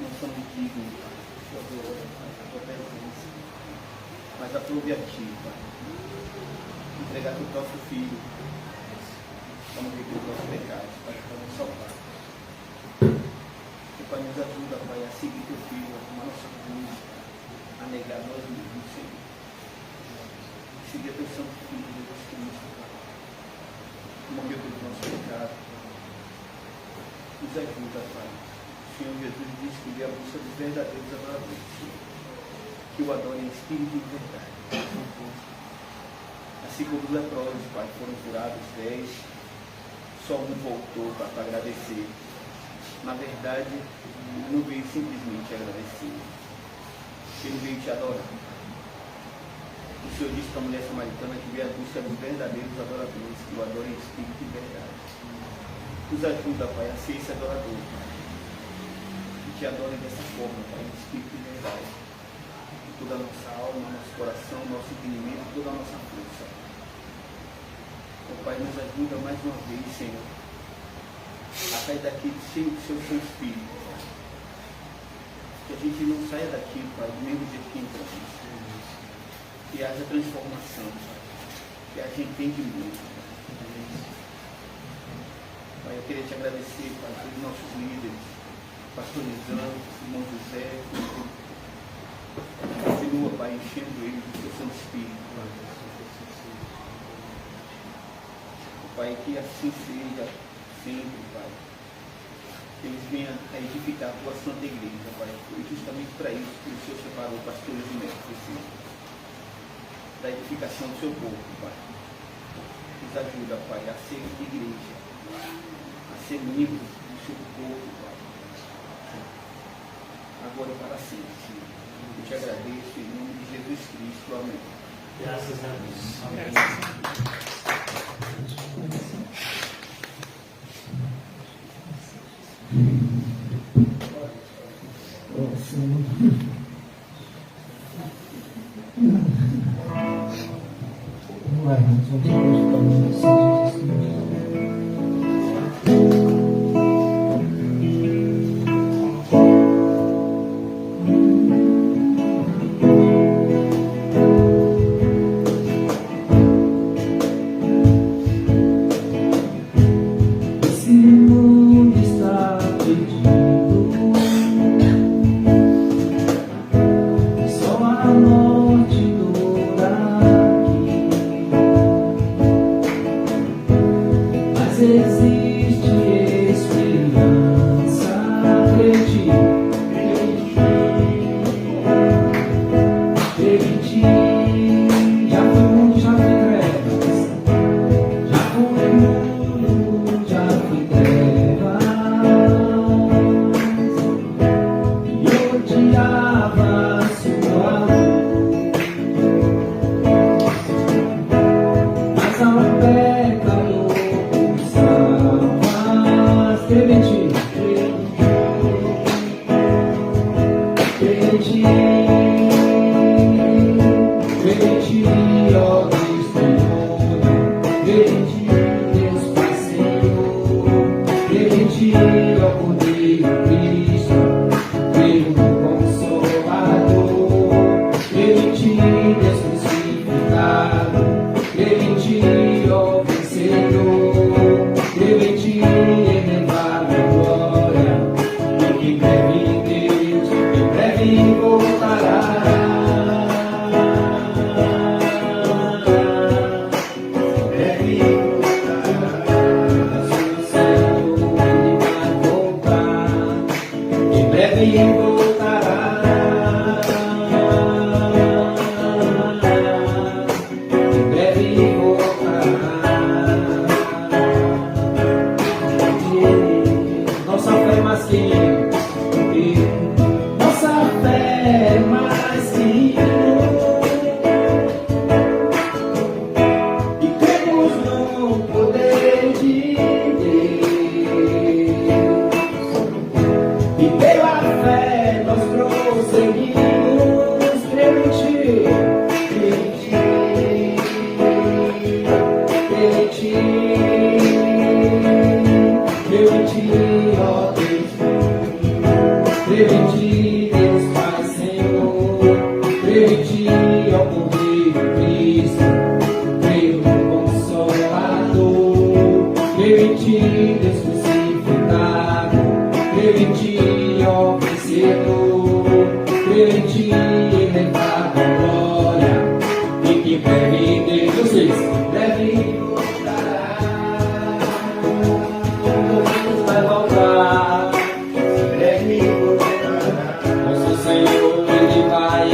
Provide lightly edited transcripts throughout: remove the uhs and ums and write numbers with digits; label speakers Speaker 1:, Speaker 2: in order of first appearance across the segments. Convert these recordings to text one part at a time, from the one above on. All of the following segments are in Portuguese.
Speaker 1: não somos dignos, Pai, da tua presença. Mas aprove a Ti, Pai, entregar o próprio Filho para morrer pelos nossos pecados, Pai, para nos salvar. E Pai, nos ajuda, Pai, a seguir Teu Filho, a tomar nossa cruz, a negar nós mesmos, Senhor. Seguir a Teu Santo Filho, Jesus Cristo, Pai, que morreu pelos nossos pecados. Nos ajuda, Pai. O Senhor Jesus disse que veio a busca dos verdadeiros adoradores, Senhor, que o adorem em espírito e em verdade. Assim como os leprosos, Pai, foram curados 10, só um voltou para agradecer. Na verdade, não veio simplesmente agradecer, ele veio te adorar. O Senhor disse para a mulher samaritana que veio a busca dos verdadeiros adoradores, que o adorem em espírito e verdade. Nos ajuda, Pai, a ser esse adorador, Pai, e te adore dessa forma, Pai, em espírito e verdade. Toda a nossa alma, nosso coração, nosso entendimento, toda a nossa força. Oh, Pai, nos ajuda mais uma vez, Senhor, a sair daqui cheio do Seu Santo Espírito, Pai. Que a gente não saia daqui, Pai, do mesmo jeito que entramos. Que haja transformação, Pai. Que haja entendimento, Pai. Pai, eu queria te agradecer, Pai, pelos nossos líderes, pastor Lisandro, irmão José, continua, Pai, enchendo eles do Teu Santo Espírito, Pai. Pai, que assim seja sempre, Pai. Que eles venham a edificar a Tua Santa Igreja, Pai. Foi justamente para isso que o Senhor separou pastores e mestres, Senhor. Da edificação do Seu povo, Pai. Nos ajuda, Pai, a ser igreja, a ser membro do Seu povo, Pai. Agora e para sempre, Senhor. Eu te agradeço em nome de Jesus Cristo. Amém.
Speaker 2: Graças a Deus.
Speaker 1: Amém.
Speaker 3: Vamos lá, irmãos, vamos hoje para o
Speaker 4: E pela fé
Speaker 3: Creio em ti, Deus Pai, Senhor. Creio em ti, ó Cordeiro Cristo. Creio no Consolador. Creio em ti, Deus crucificado. Creio em ti, ó vencedor. Creio em ti, elevado à glória. E que breve Deus, vocês, breve vai voltar. Breve voltará. Nosso Senhor, ele vai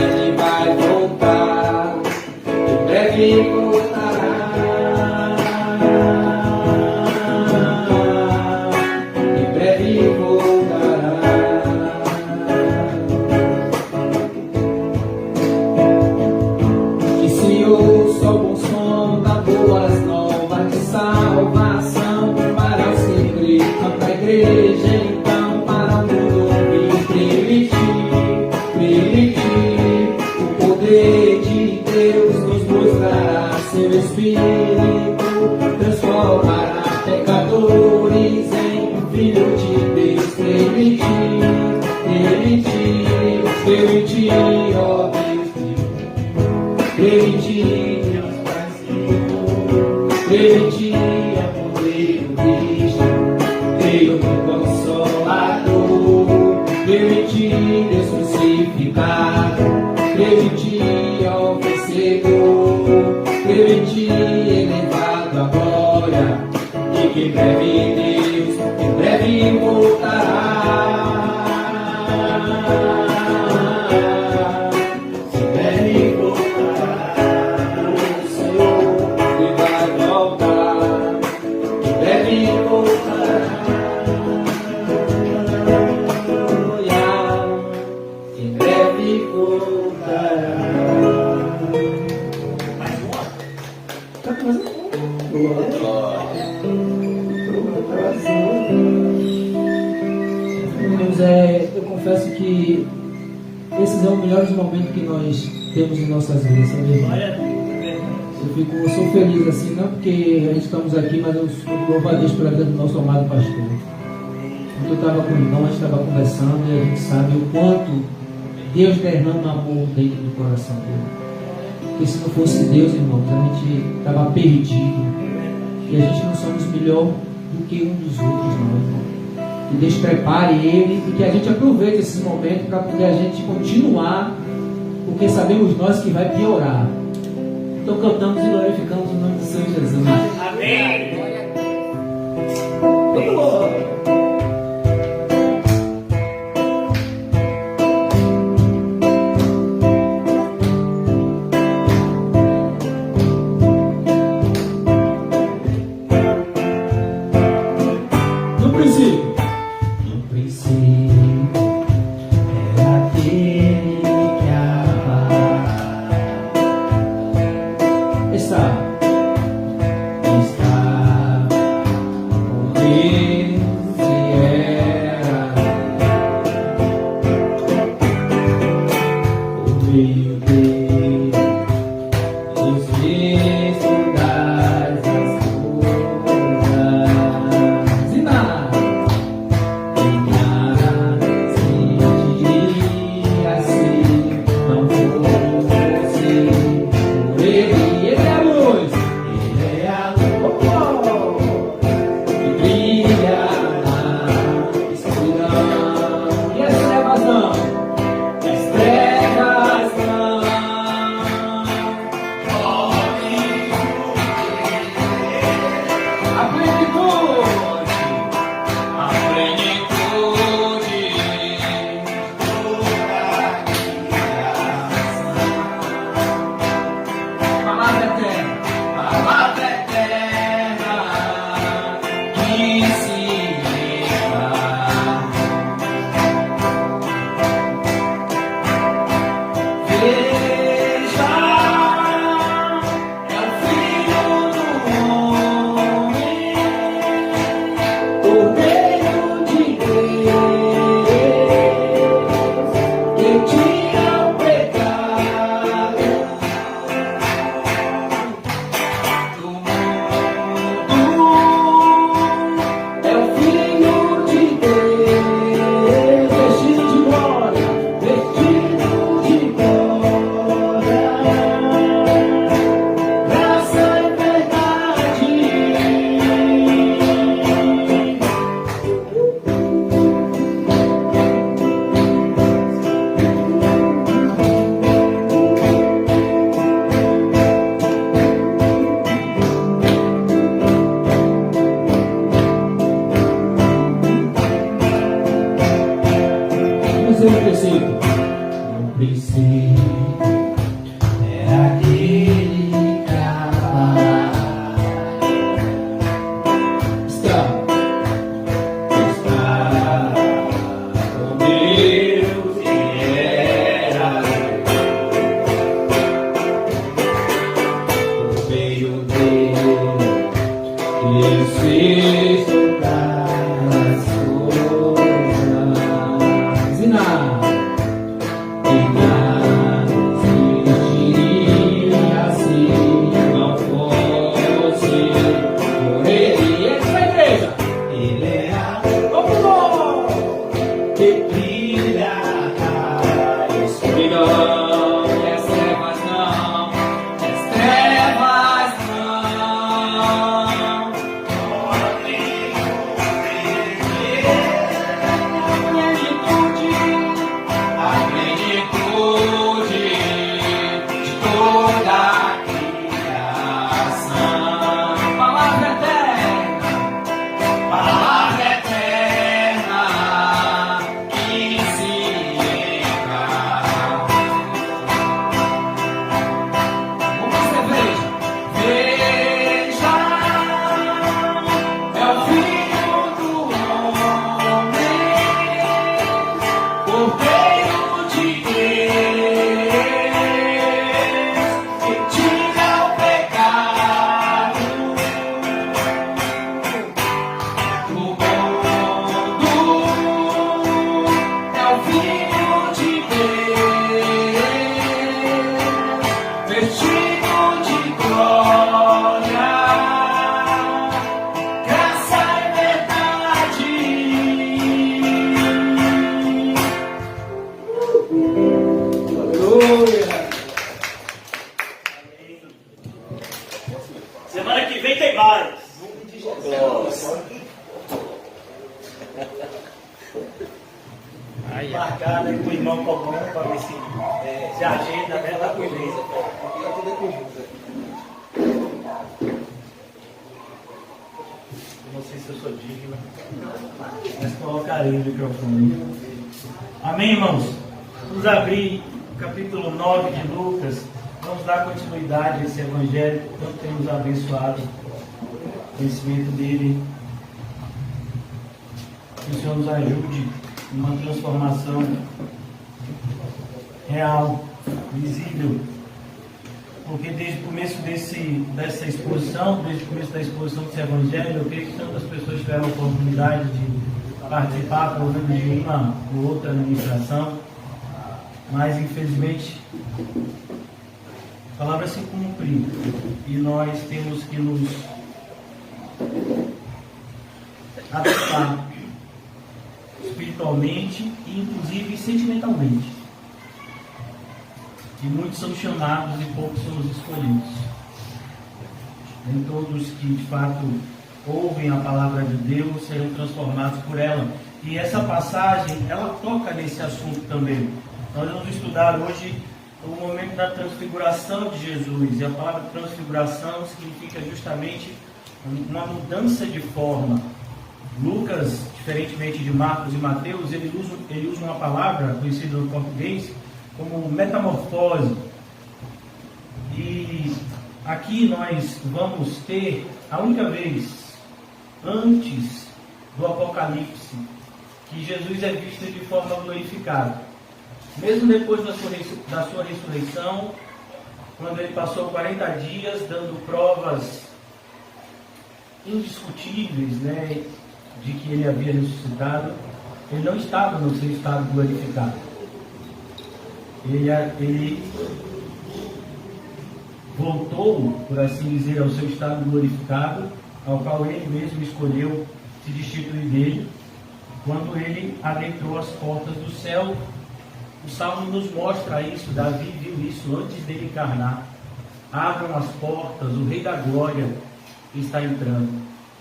Speaker 3: voltar. Em breve voltará. Em breve voltará. Que se ouça o bom som da boas novas de salvação para os que creem, para a igreja então, para o mundo ouvir. Creio em ti, o poder de Deus nos mostrará seu Espírito, transformará pecadores em filhos de Deus. Creio em ti, ó Deus. Creio em ti, Deus Pai, Senhor. Creio em ti, ó Cordeiro Cristo. Creio no Consolador. Creio em ti, Deus crucificado. Creio em ti, ó vencedor. Creio em ti, elevado à glória. E que em breve Deus, em breve voltará. Em breve voltará. O Senhor, ele vai voltar. Em breve voltará. Em breve voltará.
Speaker 2: Mais uma?
Speaker 3: Tá fazendo? Irmãos, eu confesso que esses são os melhores momentos que nós temos em nossas vidas, sabe, irmão?
Speaker 2: Glória a Deus.
Speaker 3: Eu sou feliz assim, não porque a gente estamos aqui, mas eu louvo a Deus pela vida do nosso amado pastor. Quando eu estava com o irmão, a gente estava conversando e a gente sabe o quanto Deus derrama amor dentro do coração dele. Porque se não fosse Deus, irmãos, a gente estava perdido. E a gente não somos melhor do que um dos outros, não, irmão. Que Deus prepare ele e que a gente aproveite esses momentos para poder a gente continuar, porque sabemos nós que vai piorar. Então cantamos e glorificamos o nome do Senhor Jesus.
Speaker 2: Amém.
Speaker 3: No princípio era aquele que está por Deus. dizer o preceito. O preceito é aquele que ama. Está com Deus e era por meio dele que ele fez todas as coisas e nada existiria se não fosse por ele. Essa igreja, ele é a luz que brilha na escuridão. E as trevas não, as trevas não podem a plenitude de toda a criação. Palavra eterna que se encarna. Como você veja, é o Filho do Homem, Cordeiro de Deus, que tira o pecado do mundo. É o Filho de Deus, vestido de glória, graça e verdade. Aleluia!
Speaker 2: Semana que vem tem mais. Marcado aí com o irmão comum para ver se agenda, né? Lá com ele. Não sei se eu sou digno, mas colocarei o microfone. Amém, irmãos? Vamos abrir o capítulo 9 de Lucas. Vamos dar continuidade a esse evangelho que tanto temos abençoado o conhecimento dele. Que o Senhor nos ajude em uma transformação real, visível. Porque desde o começo dessa exposição, desde o começo da exposição desse evangelho, eu creio que tantas pessoas tiveram a oportunidade de participar, pelo menos de uma ou outra ministração, mas infelizmente a palavra se cumpre e nós temos que nos adaptar espiritualmente e inclusive sentimentalmente. E muitos são chamados e poucos são os escolhidos. Nem todos que de fato ouvem a palavra de Deus serão transformados por ela. E essa passagem, ela toca nesse assunto também. Nós vamos estudar hoje o momento da transfiguração de Jesus. E a palavra transfiguração significa justamente uma mudança de forma. Lucas, diferentemente de Marcos e Mateus, ele usa uma palavra conhecida no português como metamorfose. E aqui nós vamos ter a única vez antes do Apocalipse que Jesus é visto de forma glorificada. Mesmo depois da sua ressurreição, quando ele passou 40 dias dando provas indiscutíveis, né, de que ele havia ressuscitado, ele não estava no seu estado glorificado. Ele voltou, por assim dizer, ao seu estado glorificado, ao qual ele mesmo escolheu se destituir dele, quando ele adentrou as portas do céu. O Salmo nos mostra isso, Davi viu isso antes dele encarnar. Abram as portas, o Rei da Glória está entrando.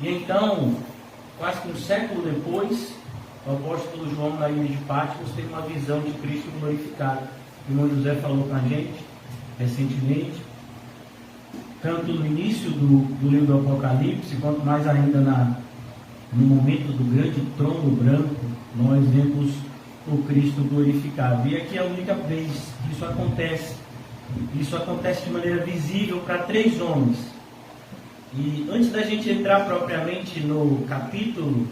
Speaker 2: E então, quase que um século depois, o apóstolo João, na ilha de Patmos, teve uma visão de Cristo glorificado. O irmão José falou com a gente recentemente, tanto no início do livro do Apocalipse, quanto mais ainda no momento do grande trono branco, nós vemos o Cristo glorificado. E aqui é a única vez que isso acontece. Isso acontece de maneira visível para 3 homens. E antes da gente entrar propriamente no capítulo,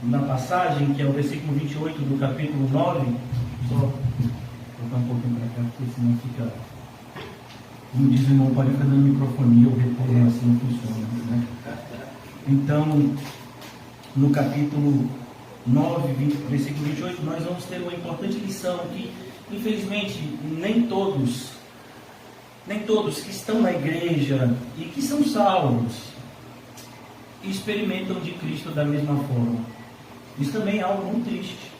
Speaker 2: na passagem, que é o versículo 28 do capítulo 9, só voltar um pouquinho para cá, porque senão fica, como diz o irmão, pode fazer no microfone, o retorno assim não funciona, né? Então, no capítulo 9, versículo 28, nós vamos ter uma importante lição que, infelizmente, nem todos que estão na igreja e que são salvos experimentam de Cristo da mesma forma. Isso também é algo muito triste,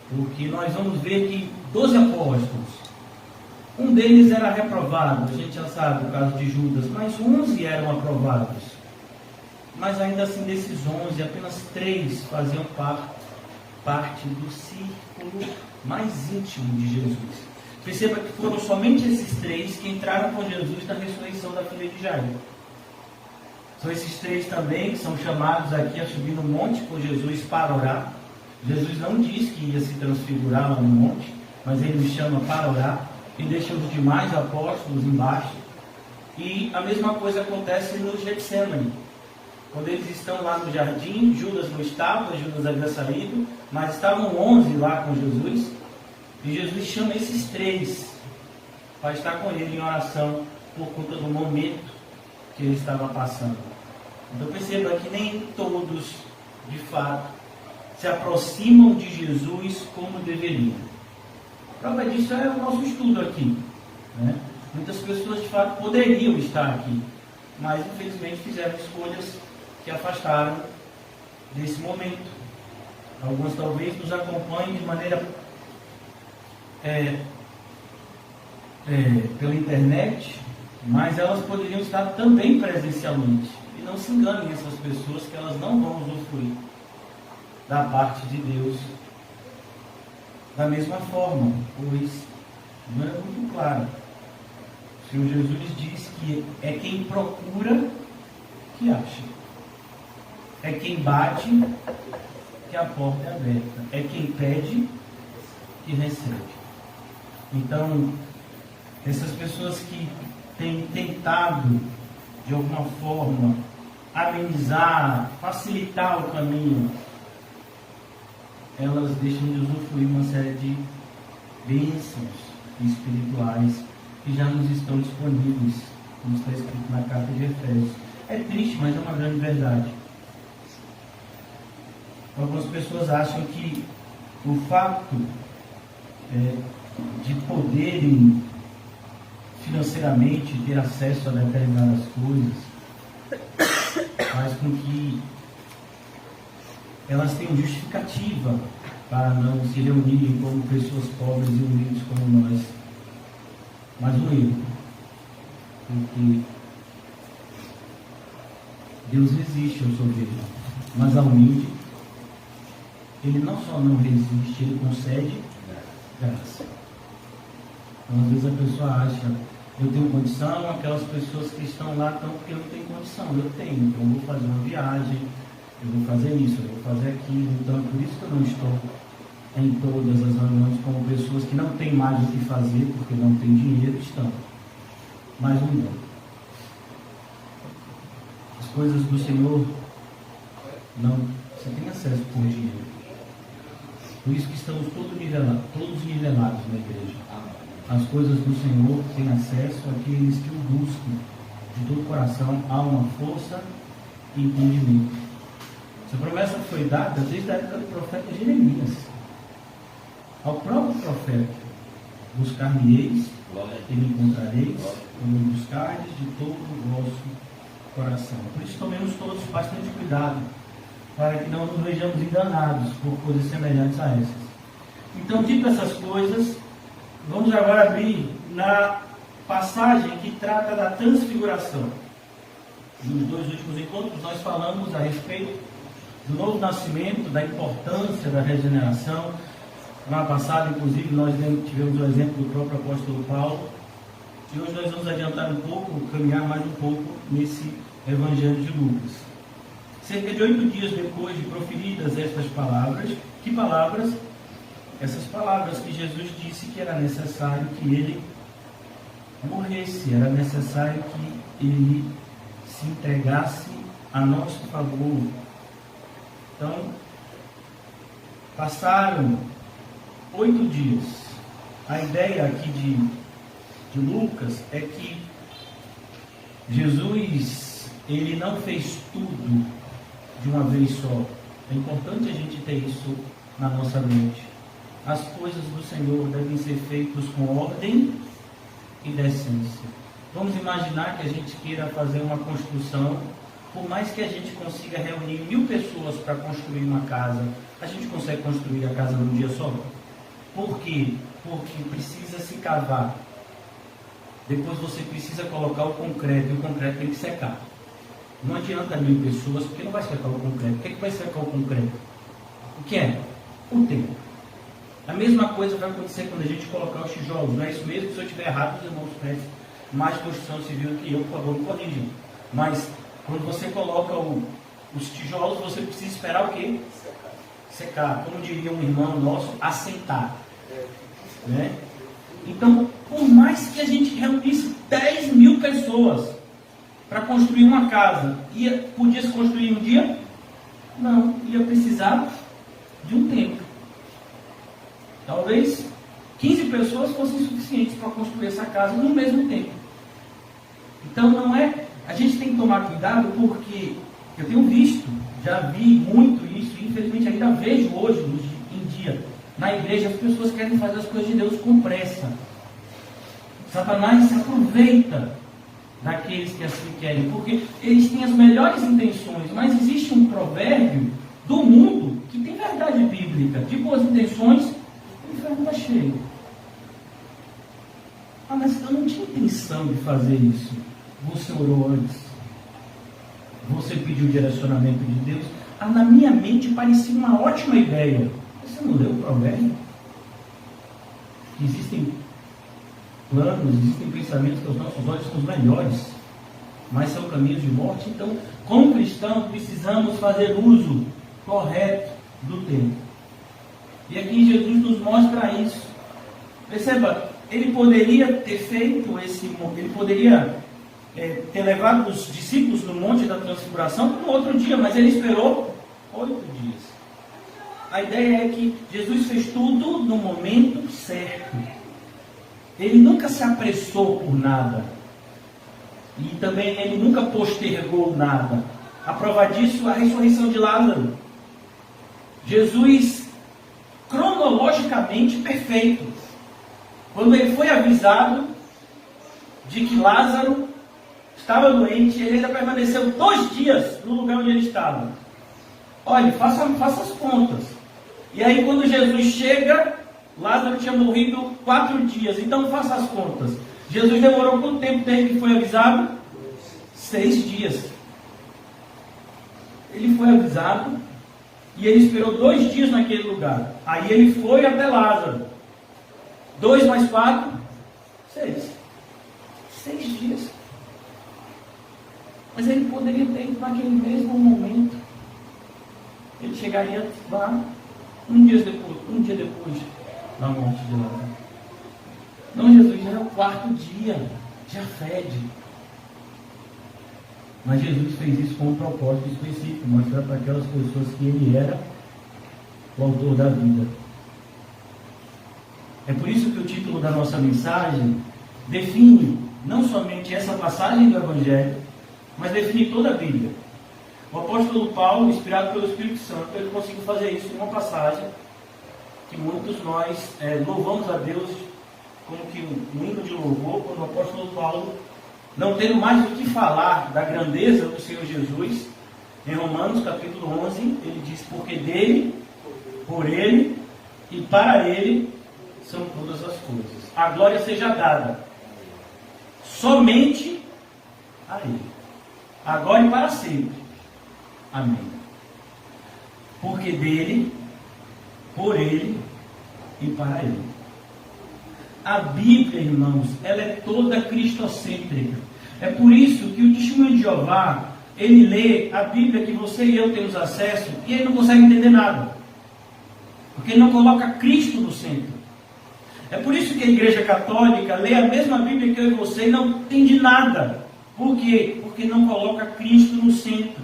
Speaker 2: porque nós vamos ver que 12 apóstolos, um deles era reprovado, a gente já sabe o caso de Judas, mas 11 eram aprovados. Mas ainda assim, desses 11, apenas 3 faziam parte do círculo mais íntimo de Jesus. Perceba que foram somente esses 3 que entraram com Jesus na ressurreição da filha de Jairo. São esses 3 também que são chamados aqui a subir no monte com Jesus para orar. Jesus não diz que ia se transfigurar lá no monte, mas ele os chama para orar e deixa os demais apóstolos embaixo. E a mesma coisa acontece no Getsemane. Quando eles estão lá no jardim, Judas não estava, Judas havia saído, mas estavam 11 lá com Jesus. E Jesus chama esses 3 para estar com ele em oração por conta do momento que ele estava passando. Então perceba que nem todos, de fato, se aproximam de Jesus como deveriam. A prova disso é o nosso estudo aqui, né? Muitas pessoas, de fato, poderiam estar aqui, mas infelizmente fizeram escolhas que afastaram desse momento. Alguns talvez nos acompanhem de maneira pela internet, mas elas poderiam estar também presencialmente. E não se enganem essas pessoas, que elas não vão usufruir da parte de Deus da mesma forma, pois não é muito claro. O Senhor Jesus diz que é quem procura que acha, é quem bate que a porta é aberta, é quem pede que recebe. Então, essas pessoas que têm tentado, de alguma forma, amenizar, facilitar o caminho, elas deixam de usufruir uma série de bênçãos espirituais que já nos estão disponíveis, como está escrito na carta de Efésios. É triste, mas é uma grande verdade. Algumas pessoas acham que o fato de poderem financeiramente ter acesso a determinadas coisas faz com que elas tenham justificativa para não se reunirem como pessoas pobres e humildes como nós. Mas um erro, porque Deus resiste ao soberbo, mas ao humilde ele não só não resiste, ele concede graça. Então, às vezes a pessoa acha, eu tenho condição, aquelas pessoas que estão lá estão porque não têm condição. Eu tenho, então eu vou fazer uma viagem, eu vou fazer isso, eu vou fazer aquilo. Então é por isso que eu não estou em todas as reuniões como pessoas que não têm mais o que fazer, porque não têm dinheiro, estão. Mas não dão. As coisas do Senhor, não, você tem acesso por dinheiro. Por isso que estamos todos nivelados na igreja. As coisas do Senhor têm acesso àqueles que o buscam de todo o coração, alma, força e entendimento. Essa promessa foi dada desde a época do profeta Jeremias. Ao próprio profeta: buscar-me-eis e me encontrareis, quando me buscardes de todo o vosso coração. Por isso tomemos todos bastante cuidado, para que não nos vejamos enganados por coisas semelhantes a essas. Então, dito essas coisas, vamos agora abrir na passagem que trata da transfiguração. Nos 2 últimos encontros nós falamos a respeito do novo nascimento, da importância da regeneração. Na passada, inclusive, nós tivemos o exemplo do próprio apóstolo Paulo. E hoje nós vamos adiantar um pouco, caminhar mais um pouco nesse Evangelho de Lucas. Cerca de 8 dias depois de proferidas estas palavras, que palavras? essas palavras que Jesus disse que era necessário que ele morresse, era necessário que ele se entregasse a nosso favor. Então, passaram 8 dias. A ideia aqui de Lucas é que Jesus, ele não fez tudo de uma vez só. É importante a gente ter isso na nossa mente. As coisas do Senhor devem ser feitas com ordem e decência. Vamos imaginar que a gente queira fazer uma construção, por mais que a gente consiga reunir 1000 pessoas para construir uma casa, a gente consegue construir a casa num dia só? Por quê? Porque precisa se cavar. Depois você precisa colocar o concreto, e o concreto tem que secar. Não adianta 1000 pessoas, porque não vai secar o concreto. O que é que vai secar o concreto? O que é? O tempo. A mesma coisa vai acontecer quando a gente colocar os tijolos. Não é isso mesmo? Se eu estiver errado, os irmãos prestem mais construção civil que eu, por favor, me corrijam. Mas quando você coloca os tijolos, você precisa esperar o quê? Secar. Como diria um irmão nosso, assentar. Né? Então, por mais que a gente reunisse 10.000 pessoas para construir uma casa, podia se construir em um dia? Não, ia precisar de um tempo. Talvez 15 pessoas fossem suficientes para construir essa casa no mesmo tempo. Então não é. A gente tem que tomar cuidado, porque eu tenho visto, já vi muito isso, e infelizmente ainda vejo hoje em dia, na igreja, as pessoas querem fazer as coisas de Deus com pressa. Satanás se aproveita daqueles que assim querem, porque eles têm as melhores intenções, mas existe um provérbio do mundo que tem verdade bíblica, de boas intenções, o inferno está cheio. Ah, mas eu não tinha intenção de fazer isso. Você orou antes, você pediu o direcionamento de Deus. Ah, na minha mente parecia uma ótima ideia. Você não leu o provérbio? Existem planos, existem pensamentos que aos nossos olhos são os melhores, mas são caminhos de morte. Então, como cristãos, precisamos fazer uso correto do tempo. E aqui Jesus nos mostra isso. Perceba, ele poderia ter feito ele poderia ter levado os discípulos no Monte da Transfiguração no outro dia, mas ele esperou 8 dias. A ideia é que Jesus fez tudo no momento certo. Ele nunca se apressou por nada. E também ele nunca postergou nada. A prova disso é a ressurreição de Lázaro. Jesus, cronologicamente perfeito. Quando ele foi avisado de que Lázaro estava doente, ele ainda permaneceu 2 dias no lugar onde ele estava. Olha, faça as contas. E aí quando Jesus chega, Lázaro tinha morrido 4 dias. Então faça as contas. Jesus demorou quanto tempo desde que foi avisado? 6 dias. Ele foi avisado e ele esperou 2 dias naquele lugar. Aí ele foi até Lázaro. 2 mais 4, 6. 6 dias. Mas ele poderia ter ido naquele mesmo momento. Ele chegaria lá um dia depois da morte de Lázaro. Não, Jesus já é o 4º dia, já fede. Mas Jesus fez isso com um propósito específico, mostrar para aquelas pessoas que ele era o autor da vida. É por isso que o título da nossa mensagem define não somente essa passagem do Evangelho, mas define toda a Bíblia. O apóstolo Paulo, inspirado pelo Espírito Santo, ele conseguiu fazer isso em uma passagem que muitos nós louvamos a Deus como que um hino de louvor, quando o apóstolo Paulo, não tendo mais o que falar da grandeza do Senhor Jesus, em Romanos capítulo 11, ele diz: porque dele, por ele e para ele são todas as coisas. A glória seja dada somente a ele, agora e para sempre. Amém. Porque dele, por ele e para ele. A Bíblia, irmãos, ela é toda cristocêntrica. É por isso que o Testemunho de Jeová, ele lê a Bíblia que você e eu temos acesso e ele não consegue entender nada. Porque não coloca Cristo no centro. É por isso que a Igreja Católica lê a mesma Bíblia que eu e você e não entende nada. Por quê? Porque não coloca Cristo no centro.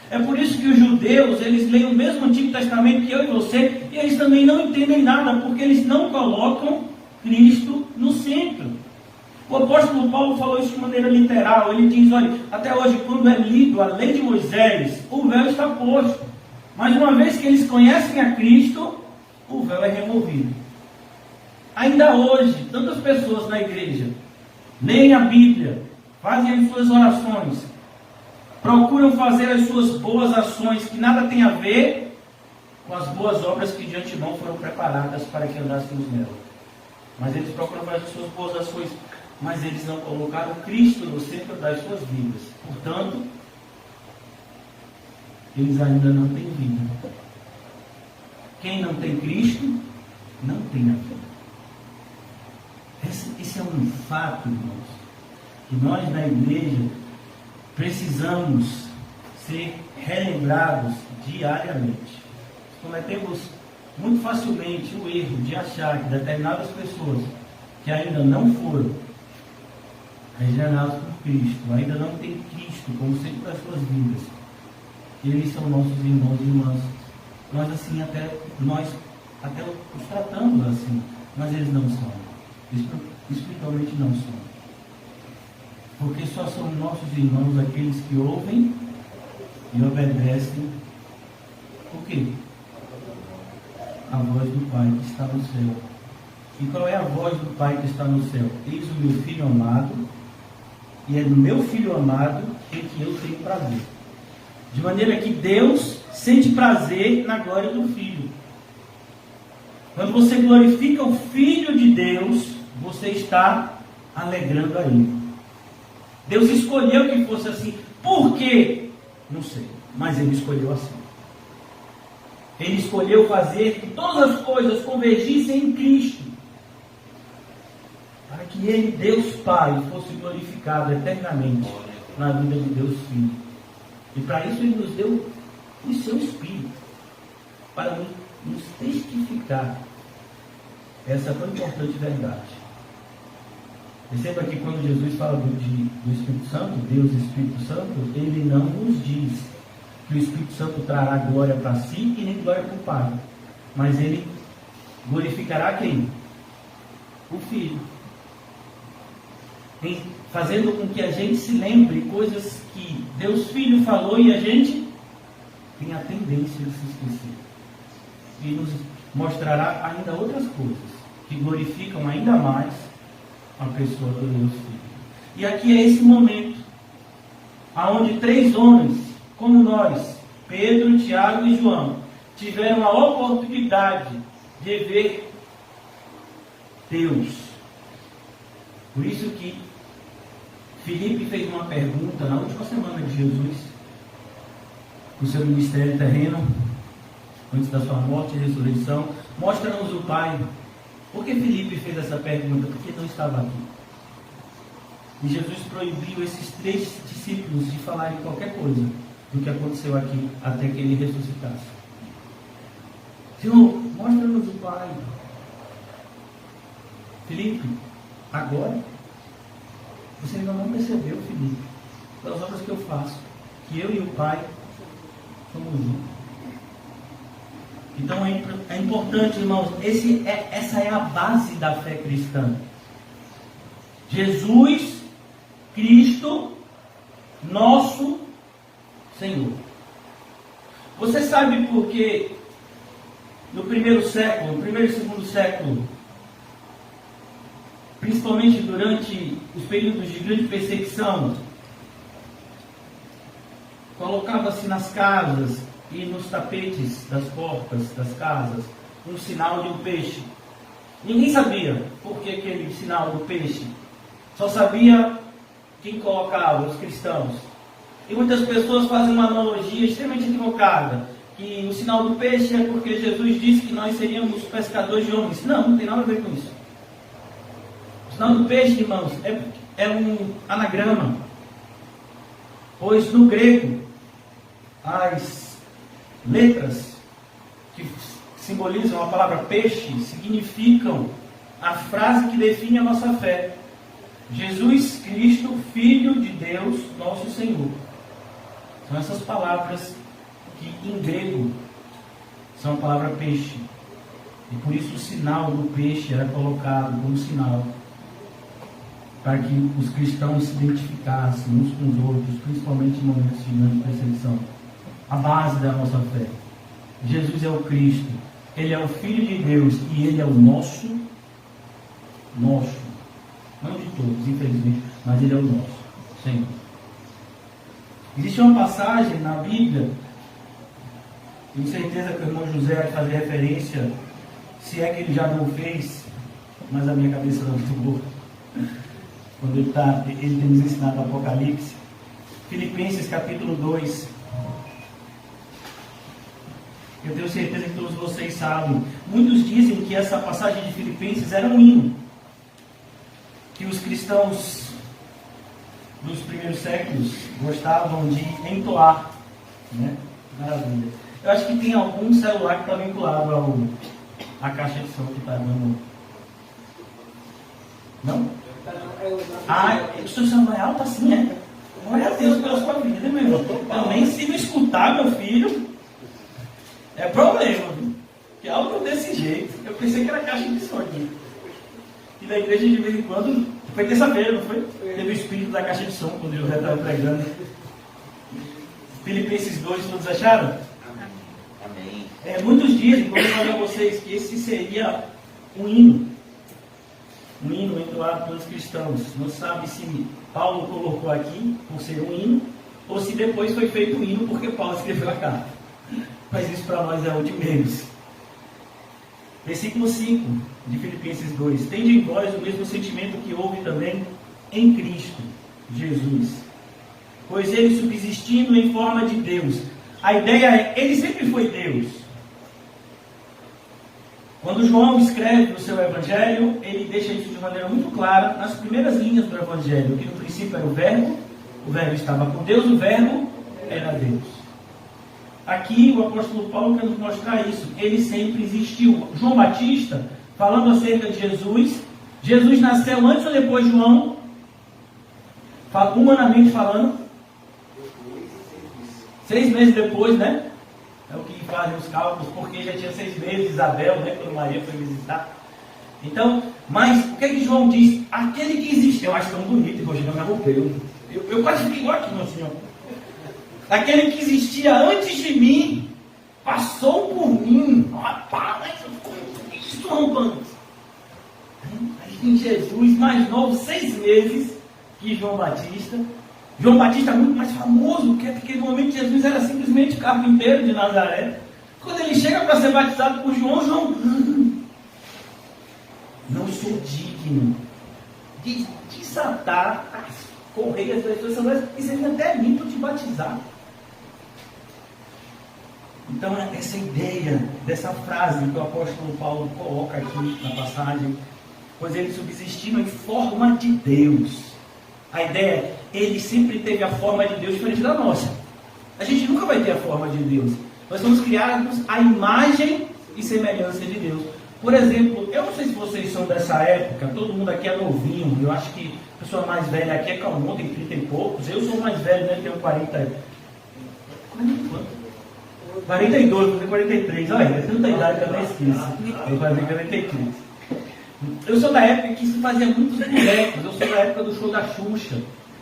Speaker 2: É por isso que os judeus, eles leem o mesmo Antigo Testamento que eu e você, e eles também não entendem nada, porque eles não colocam Cristo no centro. O apóstolo Paulo falou isso de maneira literal. Ele diz, olha, até hoje, quando é lido a lei de Moisés, o véu está posto. Mas uma vez que eles conhecem a Cristo, o véu é removido. Ainda hoje, tantas pessoas na igreja leem a Bíblia, fazem as suas orações, procuram fazer as suas boas ações, que nada tem a ver com as boas obras que de antemão foram preparadas para que andássemos nela. Mas eles procuram fazer as suas boas ações, mas eles não colocaram Cristo no centro das suas vidas. Portanto, eles ainda não têm vida. Quem não tem Cristo, não tem a vida. Esse é um fato, irmãos, que nós na igreja precisamos ser relembrados diariamente. Cometemos muito facilmente o erro de achar que determinadas pessoas que ainda não foram regeneradas por Cristo, ainda não têm Cristo como centro das suas vidas, eles são nossos irmãos e irmãs. Nós até os tratamos assim, mas eles não são. Espiritualmente não são. Porque só são nossos irmãos aqueles que ouvem e obedecem o quê? A voz do Pai que está no céu. E qual é a voz do Pai que está no céu? Eis o meu Filho amado, e é no meu Filho amado em que eu tenho prazer. De maneira que Deus sente prazer na glória do Filho. Quando você glorifica o Filho de Deus, você está alegrando a Ele. Deus escolheu que fosse assim. Por quê? Não sei, mas Ele escolheu assim. Ele escolheu fazer que todas as coisas convergissem em Cristo, para que Ele, Deus Pai, fosse glorificado eternamente na vida de Deus Filho. E para isso Ele nos deu o seu Espírito, para nos testificar essa tão importante verdade. Perceba que quando Jesus fala do Espírito Santo, Deus Espírito Santo, Ele não nos diz que o Espírito Santo trará glória para si e nem glória para o Pai. Mas Ele glorificará quem? O Filho. Fazendo com que a gente se lembre coisas que Deus Filho falou e a gente tem a tendência de se esquecer. E nos mostrará ainda outras coisas que glorificam ainda mais a pessoa do Deus Filho. E aqui é esse momento aonde 3 homens como nós, Pedro, Tiago e João, tiveram a oportunidade de ver Deus. Por isso que Filipe fez uma pergunta na última semana de Jesus, no seu ministério terreno, antes da sua morte e ressurreição: mostra-nos o Pai. Por que Filipe fez essa pergunta? Porque não estava aqui. E Jesus proibiu esses 3 discípulos de falarem qualquer coisa do que aconteceu aqui, até que Ele ressuscitasse. Senhor, mostra-nos o Pai. Filipe, agora, você ainda não percebeu, Filipe, pelas obras que eu faço, que eu e o Pai somos um. Então é importante, irmãos, essa é a base da fé cristã. Jesus Cristo, nosso Senhor. Você sabe por que no primeiro e segundo século, principalmente durante os períodos de grande perseguição, colocava-se nas casas e nos tapetes das portas das casas um sinal de um peixe? Ninguém sabia por que aquele sinal do peixe. Só sabia quem colocava, os cristãos. E muitas pessoas fazem uma analogia extremamente equivocada, que o sinal do peixe é porque Jesus disse que nós seríamos pescadores de homens. Não, não tem nada a ver com isso. O sinal do peixe, irmãos, é um anagrama. Pois no grego, as letras que simbolizam a palavra peixe, significam a frase que define a nossa fé. Jesus Cristo, Filho de Deus, nosso Senhor. São essas palavras que em grego são a palavra peixe. E por isso o sinal do peixe era colocado como sinal para que os cristãos se identificassem uns com os outros, principalmente em momentos de grande perseguição. A base da nossa fé. Jesus é o Cristo, Ele é o Filho de Deus e Ele é o nosso, não de todos, infelizmente, mas Ele é o nosso, Senhor. Existe uma passagem na Bíblia, tenho certeza que o irmão José vai fazer referência, se é que ele já não fez, mas a minha cabeça não é muito boa. Quando ele tem nos ensinado o Apocalipse, Filipenses capítulo 2. Eu tenho certeza que todos vocês sabem. Muitos dizem que essa passagem de Filipenses era um hino que os cristãos dos primeiros séculos gostavam de entoar, né? Maravilha. Eu acho que tem algum celular que está vinculado à caixa de som que está dando. Não? O seu celular é alto assim, é? Glória a Deus pela sua vida, meu irmão. Também se não escutar, meu filho, é problema, viu? Que algo desse jeito. Eu pensei que era caixa de som aqui. E da igreja de vez em quando, foi terça-feira, não foi? Teve o espírito da caixa de som quando eu já estava pregando. Filipenses 2, todos acharam? Amém. Muitos dizem, como eu falei a vocês, que esse seria um hino entoado pelos cristãos. Não sabe se Paulo colocou aqui por ser um hino, ou se depois foi feito um hino porque Paulo escreveu a carta. Mas isso para nós é o de menos. Versículo 5 de Filipenses 2. Tende em vós o mesmo sentimento que houve também em Cristo Jesus. Pois ele, subsistindo em forma de Deus. A ideia é, ele sempre foi Deus. Quando João escreve o seu Evangelho, ele deixa isso de maneira muito clara nas primeiras linhas do Evangelho, que no princípio era o Verbo estava com Deus, o Verbo era Deus. Aqui o apóstolo Paulo quer nos mostrar isso. Ele sempre existiu. João Batista, falando acerca de Jesus, Jesus nasceu antes ou depois de João? Humanamente falando, 6 meses depois, né? É o que fazem os cálculos, porque já tinha 6 meses Isabel, né? Quando Maria foi visitar. Então, mas o que é que João diz? Aquele que existe, eu acho tão bonito, vou chegar na roupa. Eu quase fiquei igual aqui, meu senhor. Aquele que existia antes de mim, passou por mim. Rapaz, isso rampante. Aí tem Jesus, mais novo, 6 meses que João Batista. João Batista é muito mais famoso, porque naquele momento Jesus era simplesmente carpinteiro de Nazaré. Quando ele chega para ser batizado por João, não sou digno de desatar as correias das suas sandálias, e seria até mim para te batizar. Então, essa ideia dessa frase que o apóstolo Paulo coloca aqui na passagem, pois ele subsistindo em forma de Deus. A ideia é, ele sempre teve a forma de Deus diferente da nossa. A gente nunca vai ter a forma de Deus. Nós somos criados à imagem e semelhança de Deus. Por exemplo, eu não sei se vocês são dessa época, todo mundo aqui é novinho, eu acho que a pessoa mais velha aqui é Calmon, tem 30 e poucos, eu sou mais velho, né, tenho 40... 42, vou fazer 43, olha, é tanta idade que eu nem esqueço. Eu vou fazer 43. Eu sou da época que se fazia muitos bonecos, eu sou da época do show da Xuxa.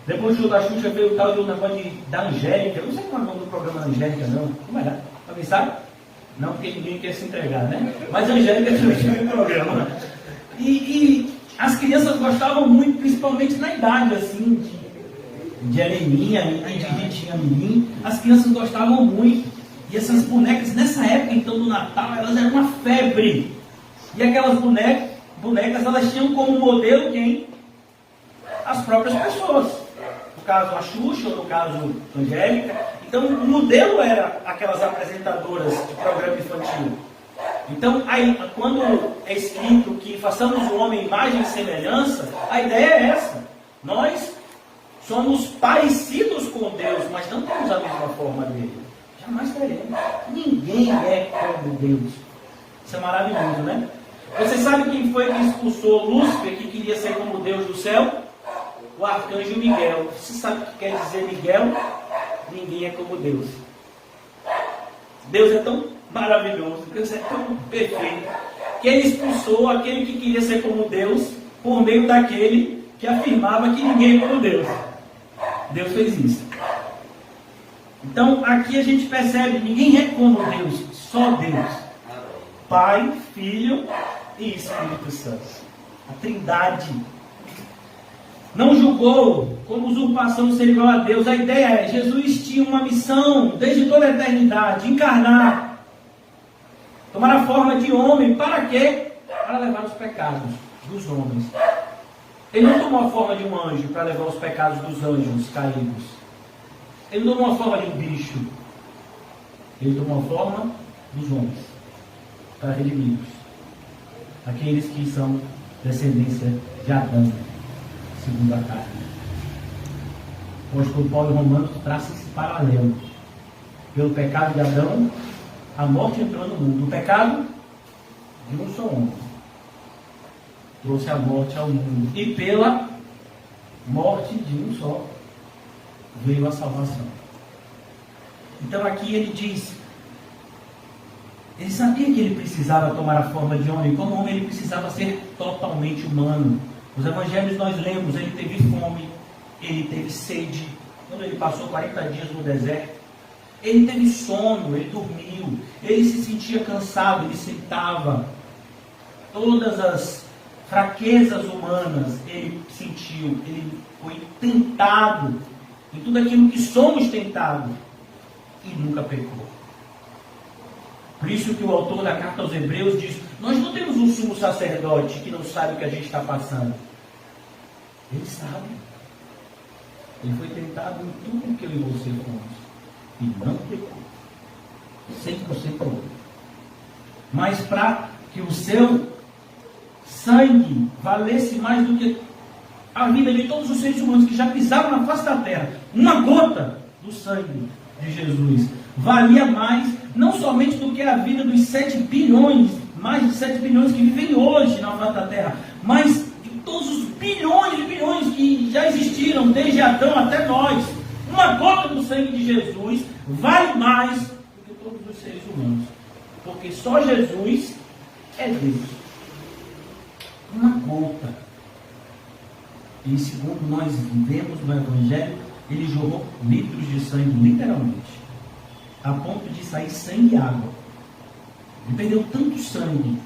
Speaker 2: Depois do show da Xuxa veio o tal de um negócio da Angélica, eu não sei qual é o nome do programa da Angélica, não. Como era? Alguém sabe? Não, porque ninguém quer se entregar, né? Mas a Angélica também tinha um programa. E as crianças gostavam muito, principalmente na idade, assim, de Heleninha e de Ritinha Mirim. As crianças gostavam muito. E essas bonecas, nessa época então do Natal, elas eram uma febre. E aquelas bonecas, elas tinham como modelo quem? As próprias pessoas. No caso a Xuxa, ou no caso a Angélica. Então o modelo era aquelas apresentadoras de programa infantil. Então aí, quando é escrito que façamos o homem imagem e semelhança, a ideia é essa. Nós somos parecidos com Deus, mas não temos a mesma forma dele. Jamais teremos. Ninguém é como Deus. Isso é maravilhoso, né? Você sabe quem foi que expulsou Lúcifer, que queria ser como Deus do céu? O arcanjo Miguel. Você sabe o que quer dizer Miguel? Ninguém é como Deus. Deus é tão maravilhoso, Deus é tão perfeito, que ele expulsou aquele que queria ser como Deus, por meio daquele que afirmava que ninguém é como Deus. Deus fez isso. Então aqui a gente percebe, ninguém é como Deus, só Deus. Pai, Filho e Espírito Santo. A Trindade. Não julgou como usurpação ser igual a Deus. A ideia é, Jesus tinha uma missão desde toda a eternidade, encarnar, tomar a forma de homem. Para quê? Para levar os pecados dos homens. Ele não tomou a forma de um anjo para levar os pecados dos anjos caídos. Ele não tomou a forma de um bicho. Ele tomou a forma dos homens, para redimi-los, aqueles que são descendência de Adão, segundo a carne. O apóstolo Paulo em Romanos traça esse paralelo. Pelo pecado de Adão, a morte entrou no mundo. O pecado de um só homem trouxe a morte ao mundo. E pela morte de um só veio a salvação. Então aqui ele diz, ele sabia que ele precisava tomar a forma de homem. Como homem ele precisava ser totalmente humano. Os evangelhos nós lemos, ele teve fome, ele teve sede, quando ele passou 40 dias no deserto, ele teve sono, ele dormiu, ele se sentia cansado, ele sentava. Todas as fraquezas humanas ele sentiu, ele foi tentado em tudo aquilo que somos tentados e nunca pecou. Por isso que o autor da carta aos Hebreus diz, nós não temos um sumo sacerdote que não sabe o que a gente está passando. Ele sabe. Ele foi tentado em tudo que eu e você fomos. E não pecou. 100% homem. Mas para que o seu sangue valesse mais do que a vida de todos os seres humanos que já pisaram na face da terra, uma gota do sangue de Jesus valia mais, não somente do que a vida dos 7 bilhões, mais de 7 bilhões que vivem hoje na face da terra, mas de todos os bilhões e bilhões que já existiram, desde Adão até nós. Uma gota do sangue de Jesus vale mais do que todos os seres humanos, porque só Jesus é Deus. Uma gota. E segundo nós vemos no Evangelho, ele jorrou litros de sangue, literalmente, a ponto de sair sangue e água. Ele perdeu tanto sangue,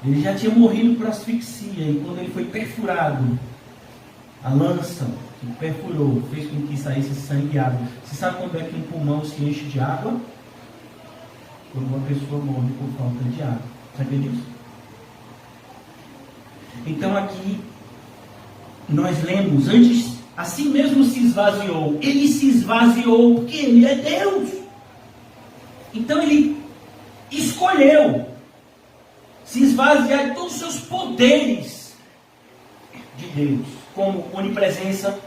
Speaker 2: ele já tinha morrido por asfixia, e quando ele foi perfurado, a lança que perfurou fez com que saísse sangue e água. Você sabe quando é que um pulmão se enche de água? Quando uma pessoa morre por falta de água. Sabia disso? Então aqui nós lemos, antes, assim mesmo se esvaziou. Ele se esvaziou porque ele é Deus. Então ele escolheu se esvaziar de todos os seus poderes de Deus, como onipresença,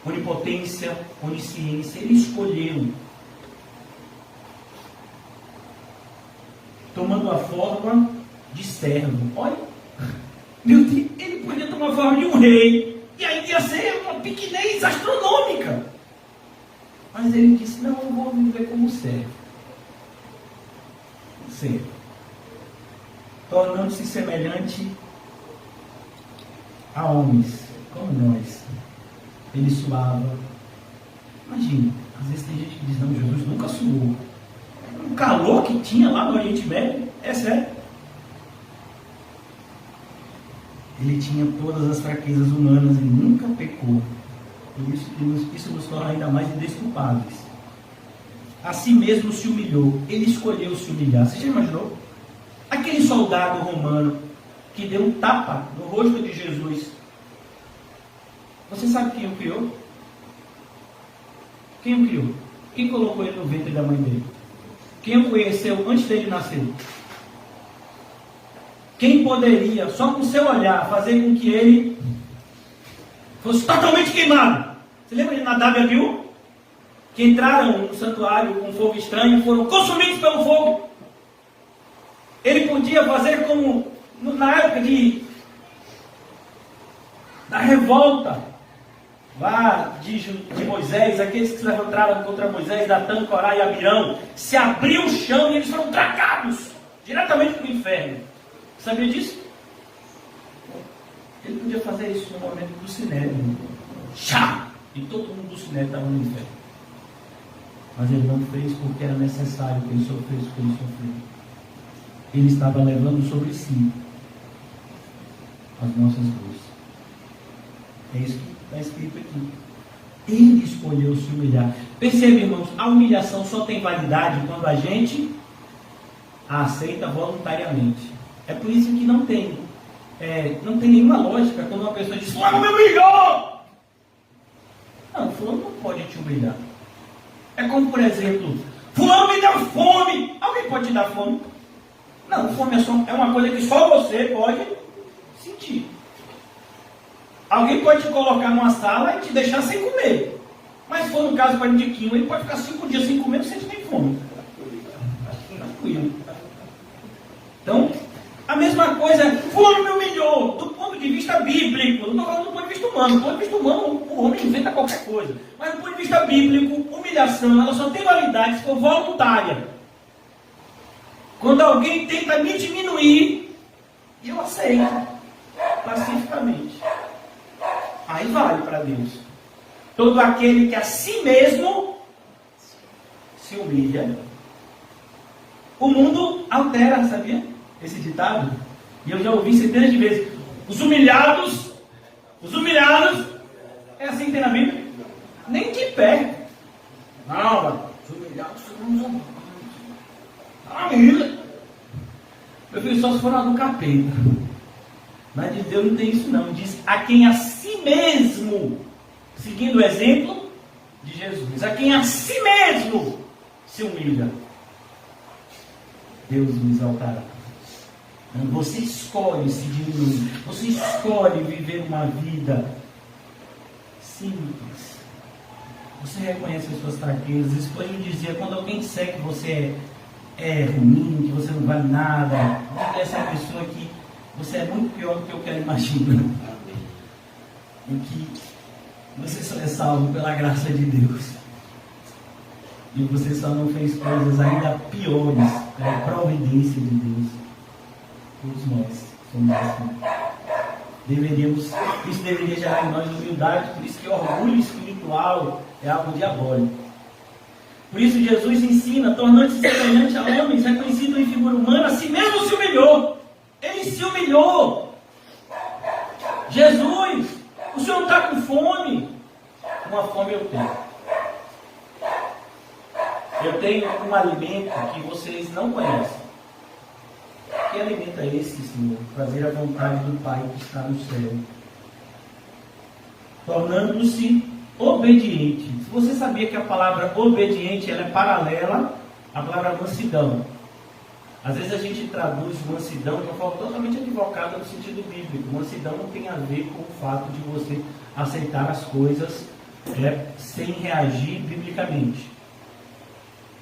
Speaker 2: onipotência, onisciência. Ele escolheu, tomando a forma de servo. Olha, meu Deus, ele podia tomar a forma de um rei, e aí ia ser uma pequenez astronômica. Mas ele disse, não, eu vou viver como servo. Servo. Tornando-se semelhante a homens, como nós. Ele suava. Imagina, às vezes tem gente que diz, não, Jesus nunca suou. O calor que tinha lá no Oriente Médio, é sério. Ele tinha todas as fraquezas humanas e nunca pecou. Por isso nos torna ainda mais indesculpáveis. Assim mesmo se humilhou. Ele escolheu se humilhar. Você já imaginou? Aquele soldado romano que deu um tapa no rosto de Jesus. Você sabe quem o criou? Quem o criou? Quem colocou ele no ventre da mãe dele? Quem o conheceu antes dele nascer? Quem poderia, só com o seu olhar, fazer com que ele fosse totalmente queimado? Você lembra de Nadab e Abiú? Que entraram no santuário com fogo estranho e foram consumidos pelo fogo. Ele podia fazer como na época da revolta lá de Moisés, aqueles que se levantaram contra Moisés, Datã, Corá e Abirão, se abriu o chão e eles foram tracados diretamente para o inferno. Sabia disso? Ele podia fazer isso no momento do Sinédrio. Chá! E todo mundo do Sinédrio estava no inferno. Mas ele não fez porque era necessário que ele sofresse o que ele sofreu. Ele estava levando sobre si as nossas dores. É isso que está escrito aqui. Ele escolheu se humilhar. Percebe, irmãos, a humilhação só tem validade quando a gente a aceita voluntariamente. É por isso que não tem nenhuma lógica quando uma pessoa diz: fulano me humilhou! Não, fulano não pode te humilhar. É como, por exemplo, fulano me deu fome. Alguém pode te dar fome? Não, fome é uma coisa que só você pode sentir. Alguém pode te colocar numa sala e te deixar sem comer. Mas se for no caso para o Indiquinho, ele pode ficar 5 dias sem comer, não sente nem fome. Tranquilo. Então, a mesma coisa, fulano me humilhou, do ponto de vista bíblico. Não estou falando do ponto de vista humano. Do ponto de vista humano, o homem inventa qualquer coisa. Mas do ponto de vista bíblico, humilhação, ela só tem validade se for voluntária. Quando alguém tenta me diminuir, eu aceito, pacificamente. Aí vale para Deus. Todo aquele que a si mesmo se humilha. O mundo altera, sabia? Esse ditado. E eu já ouvi centenas de vezes. Os humilhados, é assim que tem na Bíblia? Nem de pé. Não, mano. Os humilhados são uns humanos. Amiga. Meu filho, só se for lá do capeta. Mas de Deus não tem isso não. Diz a quem a si mesmo, seguindo o exemplo de Jesus, a quem a si mesmo se humilha, Deus o exaltará. Você escolhe se diminuir. Você escolhe viver uma vida simples. Você reconhece as suas fraquezas. Explain dizia, quando alguém disser que você é ruim, que você não vale nada, essa é a pessoa que você é muito pior do que eu quero imaginar. E que você só é salvo pela graça de Deus. E você só não fez coisas ainda piores pela providência de Deus. Todos nós somos assim. Isso deveria gerar em nós humildade, por isso que orgulho espiritual é algo diabólico. Por isso Jesus ensina, tornando-se semelhante a homens, reconhecido em figura humana, a si mesmo se humilhou. Ele se humilhou. Jesus, o senhor não está com fome? Uma fome eu tenho. Eu tenho um alimento que vocês não conhecem. Que alimento é esse, Senhor? Fazer a vontade do Pai que está no céu. Tornando-se obediente. Se você sabia que a palavra obediente ela é paralela à palavra mansidão. Às vezes a gente traduz mansidão de uma forma totalmente equivocada no sentido bíblico. Mansidão não tem a ver com o fato de você aceitar as coisas sem reagir biblicamente.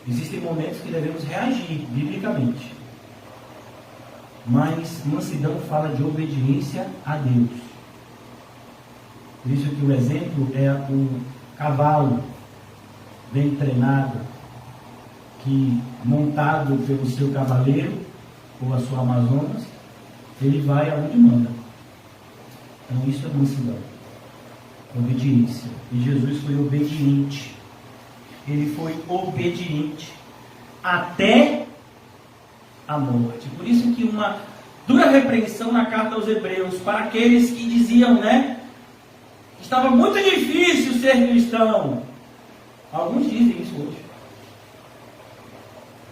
Speaker 2: Existem momentos que devemos reagir biblicamente. Mas mansidão fala de obediência a Deus. Por isso que o exemplo é o cavalo bem treinado, que montado pelo seu cavaleiro ou a sua Amazonas, ele vai aonde manda. Então isso é mansidão, obediência. E Jesus foi obediente. Ele foi obediente até a morte. Por isso que uma dura repreensão na carta aos Hebreus para aqueles que diziam, que estava muito difícil ser cristão. Alguns dizem isso hoje.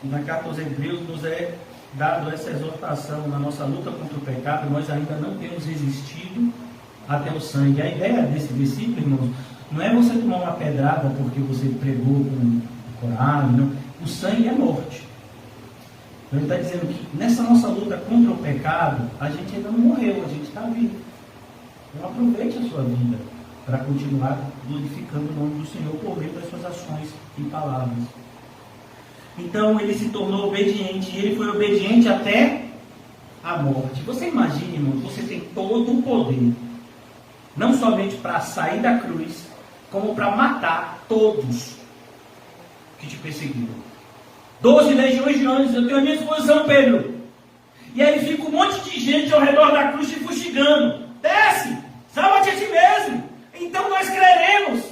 Speaker 2: E na carta aos Hebreus nos é dado essa exortação. Na nossa luta contra o pecado, nós ainda não temos resistido até o sangue. A ideia desse versículo, irmãos, não é você tomar uma pedrada porque você pregou com coragem, não. O sangue é morte. Então ele está dizendo que nessa nossa luta contra o pecado, a gente ainda não morreu, a gente está vivo. Então aproveite a sua vida para continuar glorificando o nome do Senhor por meio das suas ações e palavras. Então ele se tornou obediente, e ele foi obediente até a morte. Você imagina, irmão, você tem todo o poder, não somente para sair da cruz, como para matar todos que te perseguiram. 12 legiões de anjos, eu tenho à minha disposição, Pedro. E aí fica um monte de gente ao redor da cruz te fustigando. Desce, salva-te a ti mesmo. Então nós creremos.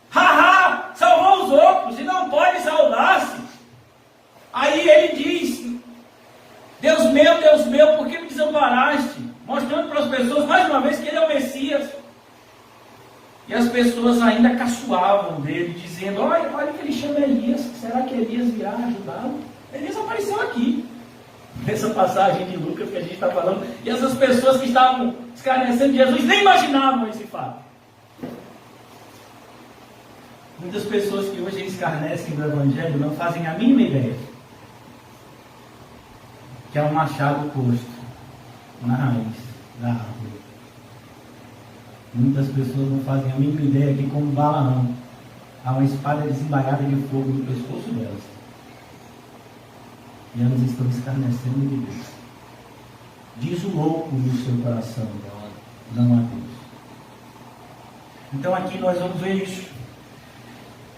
Speaker 2: Haha, salvou os outros e não pode salvar-se. Aí ele diz: Deus meu, por que me desamparaste? Mostrando para as pessoas mais uma vez que ele é o Messias. E as pessoas ainda caçoavam dele, dizendo: olha que ele chama Elias. Será que Elias virá ajudá-lo? Elias apareceu aqui, nessa passagem de Lucas que a gente está falando. E essas pessoas que estavam escarnecendo de Jesus nem imaginavam esse fato. Muitas pessoas que hoje escarnecem do Evangelho não fazem a mínima ideia que há um machado posto na raiz da árvore. Muitas pessoas não fazem a mínima ideia que, como Balaão, há uma espada desembainhada de fogo no pescoço delas. E elas estão escarnecendo de Deus. Diz o louco no seu coração: não há Deus. Então aqui nós vamos ver isso.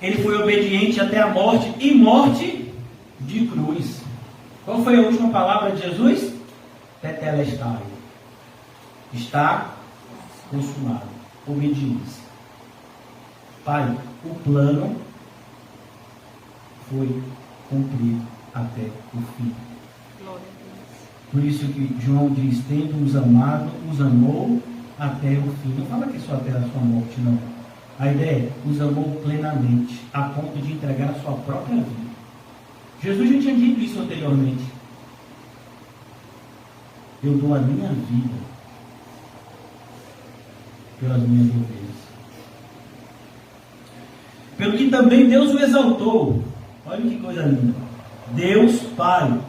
Speaker 2: Ele foi obediente até a morte, e morte de cruz. Qual foi a última palavra de Jesus? Tetelestai. Está consumado. Obediência. Pai, o plano foi cumprido até o fim. Por isso que João diz: tendo-os amado, os amou até o fim. Não fala que só até a sua morte, não. A ideia é: os amou plenamente, a ponto de entregar a sua própria vida. Jesus já tinha dito isso anteriormente. Eu dou a minha vida pelas minhas ovelhas. Pelo que também Deus o exaltou. Olha que coisa linda. Deus Pai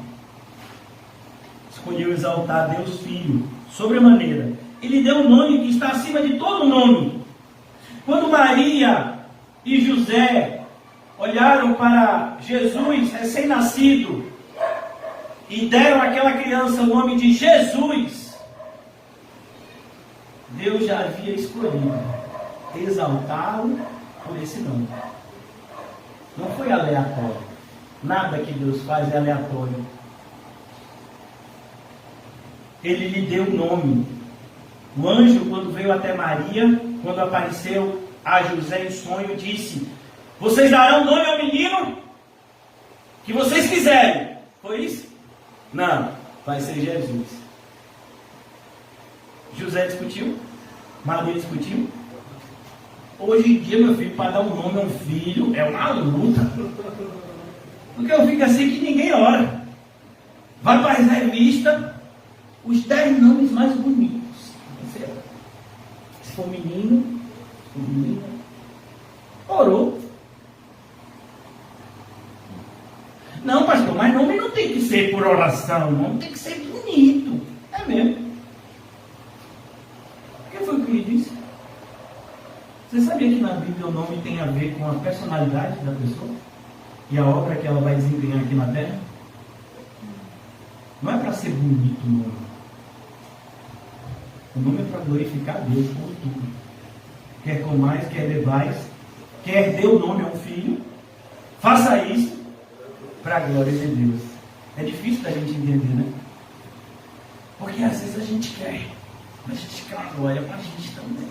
Speaker 2: escolheu exaltar Deus Filho sobremaneira. Ele deu um nome que está acima de todo nome. Quando Maria e José olharam para Jesus recém-nascido e deram àquela criança o nome de Jesus, Deus já havia escolhido exaltá-lo por esse nome. Não foi aleatório. Nada que Deus faz é aleatório. Ele lhe deu um nome. O anjo, quando veio até Maria, quando apareceu a José em sonho, disse: vocês darão nome ao menino que vocês quiserem. Foi isso? Não, vai ser Jesus. José discutiu, Maria discutiu. Hoje em dia, meu filho, para dar um nome a um filho é uma luta. Porque eu fico assim que ninguém ora. Vai para a revista, os 10 nomes mais bonitos. Se for menino, se for menina, orou. Não, pastor, mas nome não tem que ser por oração, não tem que ser bonito. É mesmo. O que foi que ele disse? Você sabia que na Bíblia o nome tem a ver com a personalidade da pessoa? E a obra que ela vai desempenhar aqui na Terra? Não é para ser bonito o nome. O nome é para glorificar a Deus por tudo. Quer comais, quer bebais, quer dê o nome a um filho, faça isso para a glória de Deus. É difícil da gente entender, né? Porque às vezes a gente quer, mas a gente quer uma glória para a gente também.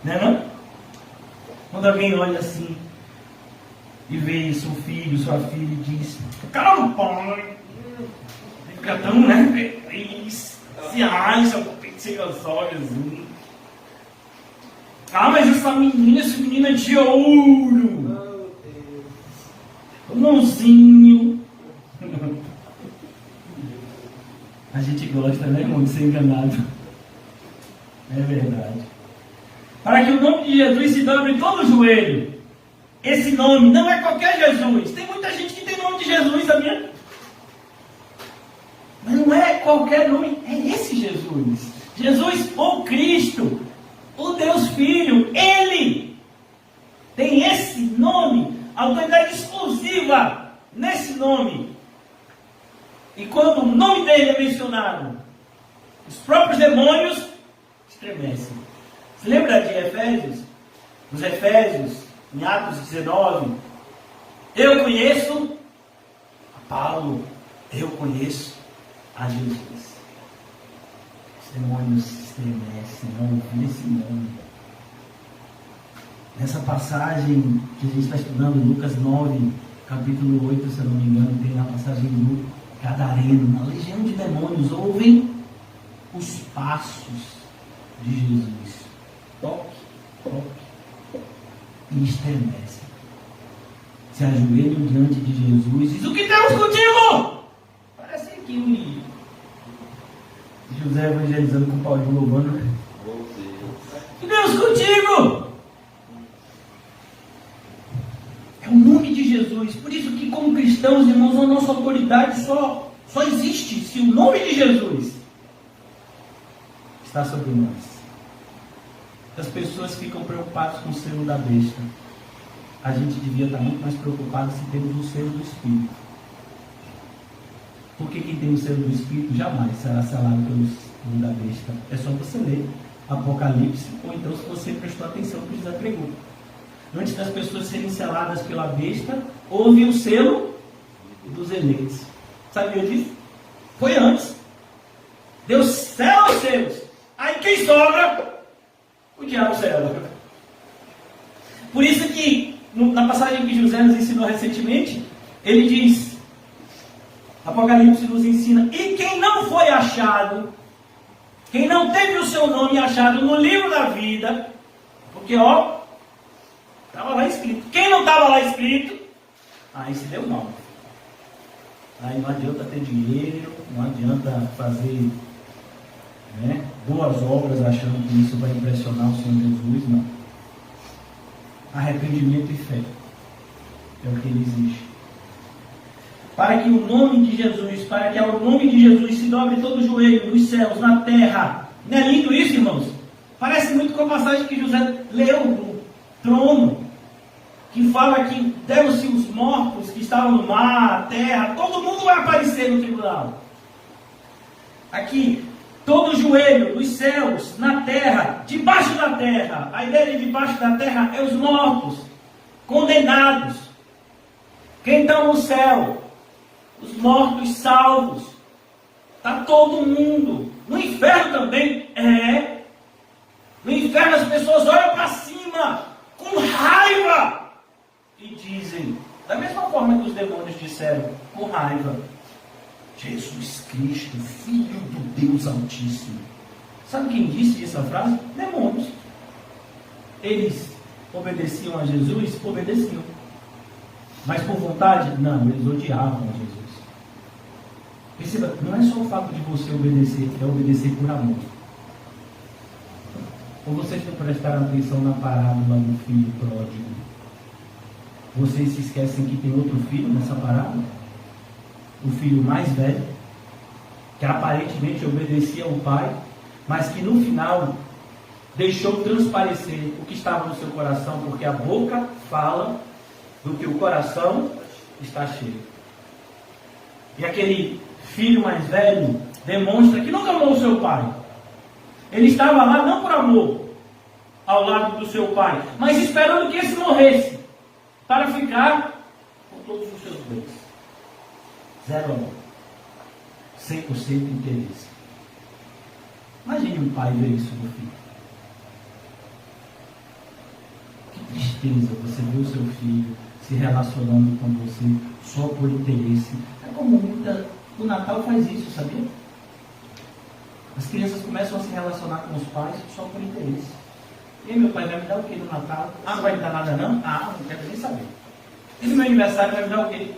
Speaker 2: Não é não? Quando alguém olha assim e vê seu filho, sua filha e diz: cara, não pode. Fica tão, né? Feliz. Se acha, tem que ser os olhos. Ah, mas essa menina é de ouro. O mãozinho. A gente gosta, né, irmão, de ser enganado. É verdade. Para que o nome de Jesus se dobre em todo o joelho. Esse nome não é qualquer Jesus. Tem muita gente que tem nome de Jesus, sabia? Mas não é qualquer nome, é esse Jesus. Jesus, o Cristo, o Deus Filho, Ele tem esse nome, autoridade exclusiva nesse nome. E quando o nome dele é mencionado, os próprios demônios estremecem. Se lembra de Efésios? Os Efésios, em Atos 19, eu conheço a Paulo, eu conheço a Jesus. Os demônios se estremecem ao ouvir esse nome. Nessa passagem que a gente está estudando, Lucas 9, capítulo 8, se eu não me engano, tem na passagem do Gadareno, uma legião de demônios ouvem os passos de Jesus. Toque, toque. E estremecem. Se ajoelham diante de Jesus e diz: o que temos contigo? Parece que José evangelizando com Paulo louvando, né? O que temos contigo? É o nome de Jesus. Por isso que, como cristãos, irmãos, a nossa autoridade só existe se o nome de Jesus está sobre nós. As pessoas ficam preocupadas com o selo da besta. A gente devia estar muito mais preocupado se temos o selo do Espírito. Porque quem tem o selo do Espírito jamais será selado pelo selo da besta. É só você ler Apocalipse, ou então se você prestou atenção no que José pregou. Antes das pessoas serem seladas pela besta, houve o selo dos eleitos. Sabia disso? Foi antes. Deus sela os selos. Aí quem sobra? O diabo sela. Por isso que, na passagem que José nos ensinou recentemente, ele diz, Apocalipse nos ensina, e quem não foi achado, quem não teve o seu nome achado no livro da vida, porque estava lá escrito. Quem não estava lá escrito, aí se deu mal. Aí não adianta ter dinheiro, não adianta fazer boas obras achando que isso vai impressionar o Senhor Jesus, não. Arrependimento e fé é o que ele exige. Para que o nome de Jesus, para que ao nome de Jesus se dobre todo o joelho, nos céus, na terra. Não é lindo isso, irmãos? Parece muito com a passagem que José leu do trono, que fala que deram-se os mortos que estavam no mar, a terra, todo mundo vai aparecer no tribunal. Aqui, todo joelho, nos céus, na terra, debaixo da terra. A ideia de debaixo da terra é os mortos, condenados. Quem está no céu? Os mortos salvos. Está todo mundo. No inferno também é. No inferno as pessoas olham para cima com raiva e dizem, da mesma forma que os demônios disseram, com raiva: Jesus Cristo, Filho do Deus Altíssimo. Sabe quem disse essa frase? Demônios. Eles obedeciam a Jesus? Obedeciam. Mas por vontade? Não, eles odiavam a Jesus. Perceba, não é só o fato de você obedecer, é obedecer por amor. Ou vocês não prestaram atenção na parábola do filho pródigo? Vocês se esquecem que tem outro filho nessa parábola? O filho mais velho, que aparentemente obedecia ao pai, mas que no final deixou transparecer o que estava no seu coração, porque a boca fala do que o coração está cheio. E aquele filho mais velho demonstra que nunca amou o seu pai. Ele estava lá não por amor ao lado do seu pai, mas esperando que esse morresse para ficar com todos os seus bens. Zero amor. 100% interesse. Imagine um pai ver isso no filho. Que tristeza você ver o seu filho se relacionando com você só por interesse. É como o Natal faz isso, sabia? As crianças começam a se relacionar com os pais só por interesse. E aí, meu pai vai me dar o que no Natal? Ah, não vai me dar nada não? Ah, não quero nem saber. E no meu aniversário vai me dar o quê?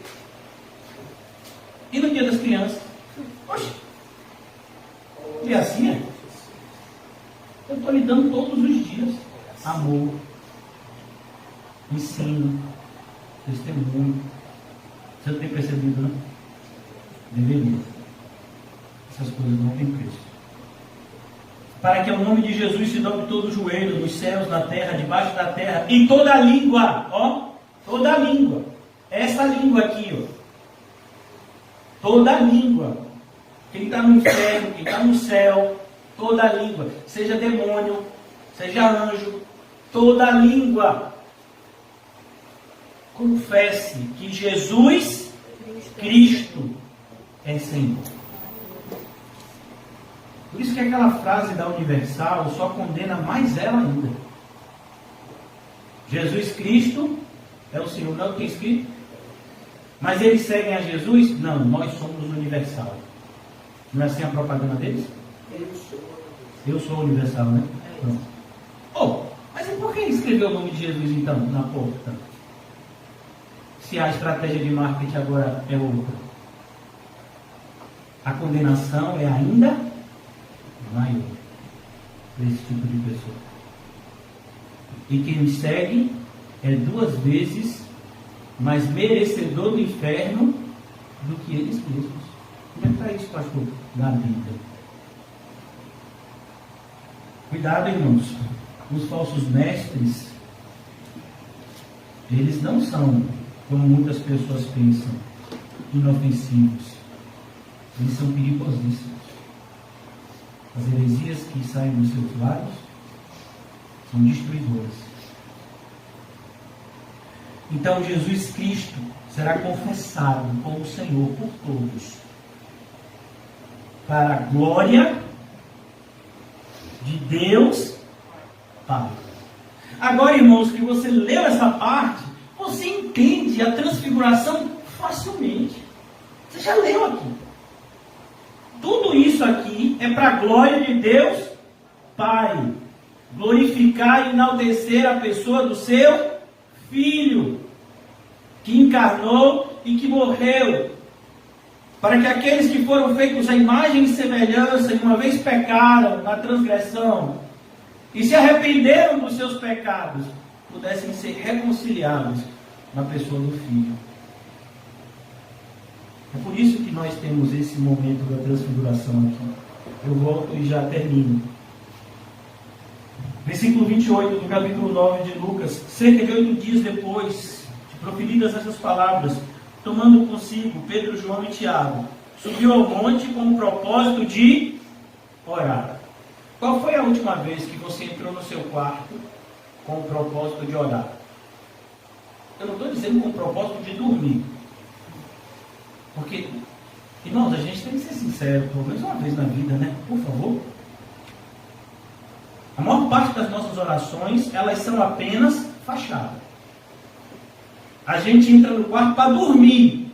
Speaker 2: E no dia das crianças? Oxe! E assim é? Eu estou lhe dando todos os dias amor, ensino, testemunho. Você não tem percebido, não? Deveria. Essas coisas não têm preço. Para que o nome de Jesus se dobre todo o joelho, nos céus, na terra, debaixo da terra, e toda a língua, toda a língua, essa língua aqui, toda língua, quem está no inferno, quem está no céu, toda língua, seja demônio, seja anjo, toda língua, confesse que Jesus Cristo é Senhor. Por isso que aquela frase da Universal só condena mais ela ainda. Jesus Cristo é o Senhor, não é o que é escrito? Mas eles seguem a Jesus? Não, nós somos Universal. Não é assim a propaganda deles? Eu sou Universal, né? Oh, mas e por que escreveu o nome de Jesus então na porta? Se a estratégia de marketing agora é outra. A condenação é ainda maior para esse tipo de pessoa. E quem me segue é 2 vezes mais merecedor do inferno do que eles mesmos. Como é que está isso, pastor? Na Bíblia. Cuidado, irmãos. Os falsos mestres, eles não são, como muitas pessoas pensam, inofensivos. Eles são perigosíssimos. As heresias que saem dos seus lábios são destruidoras. Então Jesus Cristo será confessado como Senhor por todos, para a glória de Deus Pai. Agora, irmãos, que você leu essa parte, você entende a transfiguração facilmente. Você já leu aqui. Tudo isso aqui é para a glória de Deus Pai. Glorificar e enaltecer a pessoa do seu Filho, que encarnou e que morreu, para que aqueles que foram feitos à imagem e semelhança, e uma vez pecaram na transgressão, e se arrependeram dos seus pecados, pudessem ser reconciliados na pessoa do Filho. É por isso que nós temos esse momento da transfiguração aqui. Eu volto e já termino. Versículo 28 do capítulo 9 de Lucas. Cerca de 8 dias depois de proferidas essas palavras, tomando consigo Pedro, João e Tiago, subiu ao monte com o propósito de orar. Qual foi a última vez que você entrou no seu quarto com o propósito de orar? Eu não estou dizendo com o propósito de dormir. Porque, irmãos, a gente tem que ser sincero, pelo menos uma vez na vida, né? Por favor. A maior parte das nossas orações, elas são apenas fachada. A gente entra no quarto para dormir.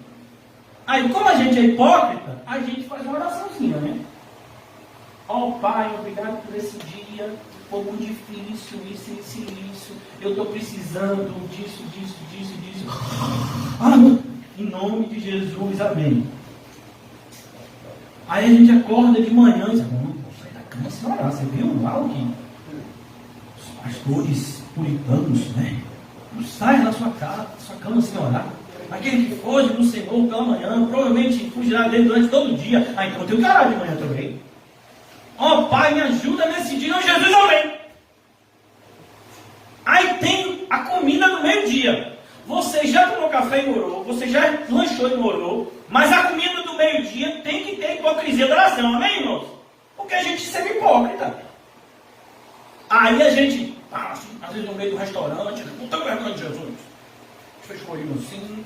Speaker 2: Aí, como a gente é hipócrita, a gente faz uma oraçãozinha, né? Ó Pai, obrigado por esse dia. Foi muito difícil, isso. Eu estou precisando disso. Em nome de Jesus, amém. Aí a gente acorda de manhã e diz, vamos sair da cama sem orar. Você viu lá o que os pastores puritanos, né? Não sai da sua cama sem orar. Aquele que foge do Senhor pela manhã, provavelmente fugirá dele durante todo o dia. Então eu tenho que orar de manhã também. Ó Pai, me ajuda nesse dia, oh, Jesus, amém. Aí tem a comida do meio-dia. Você já tomou café e morou, você já lanchou e morou, mas a comida do meio-dia tem que ter hipocrisia da oração, amém, irmãos? Porque a gente é hipócrita. Aí a gente, assim, às vezes no meio do restaurante, não tem vergonha de Jesus. Fez o olhinho assim.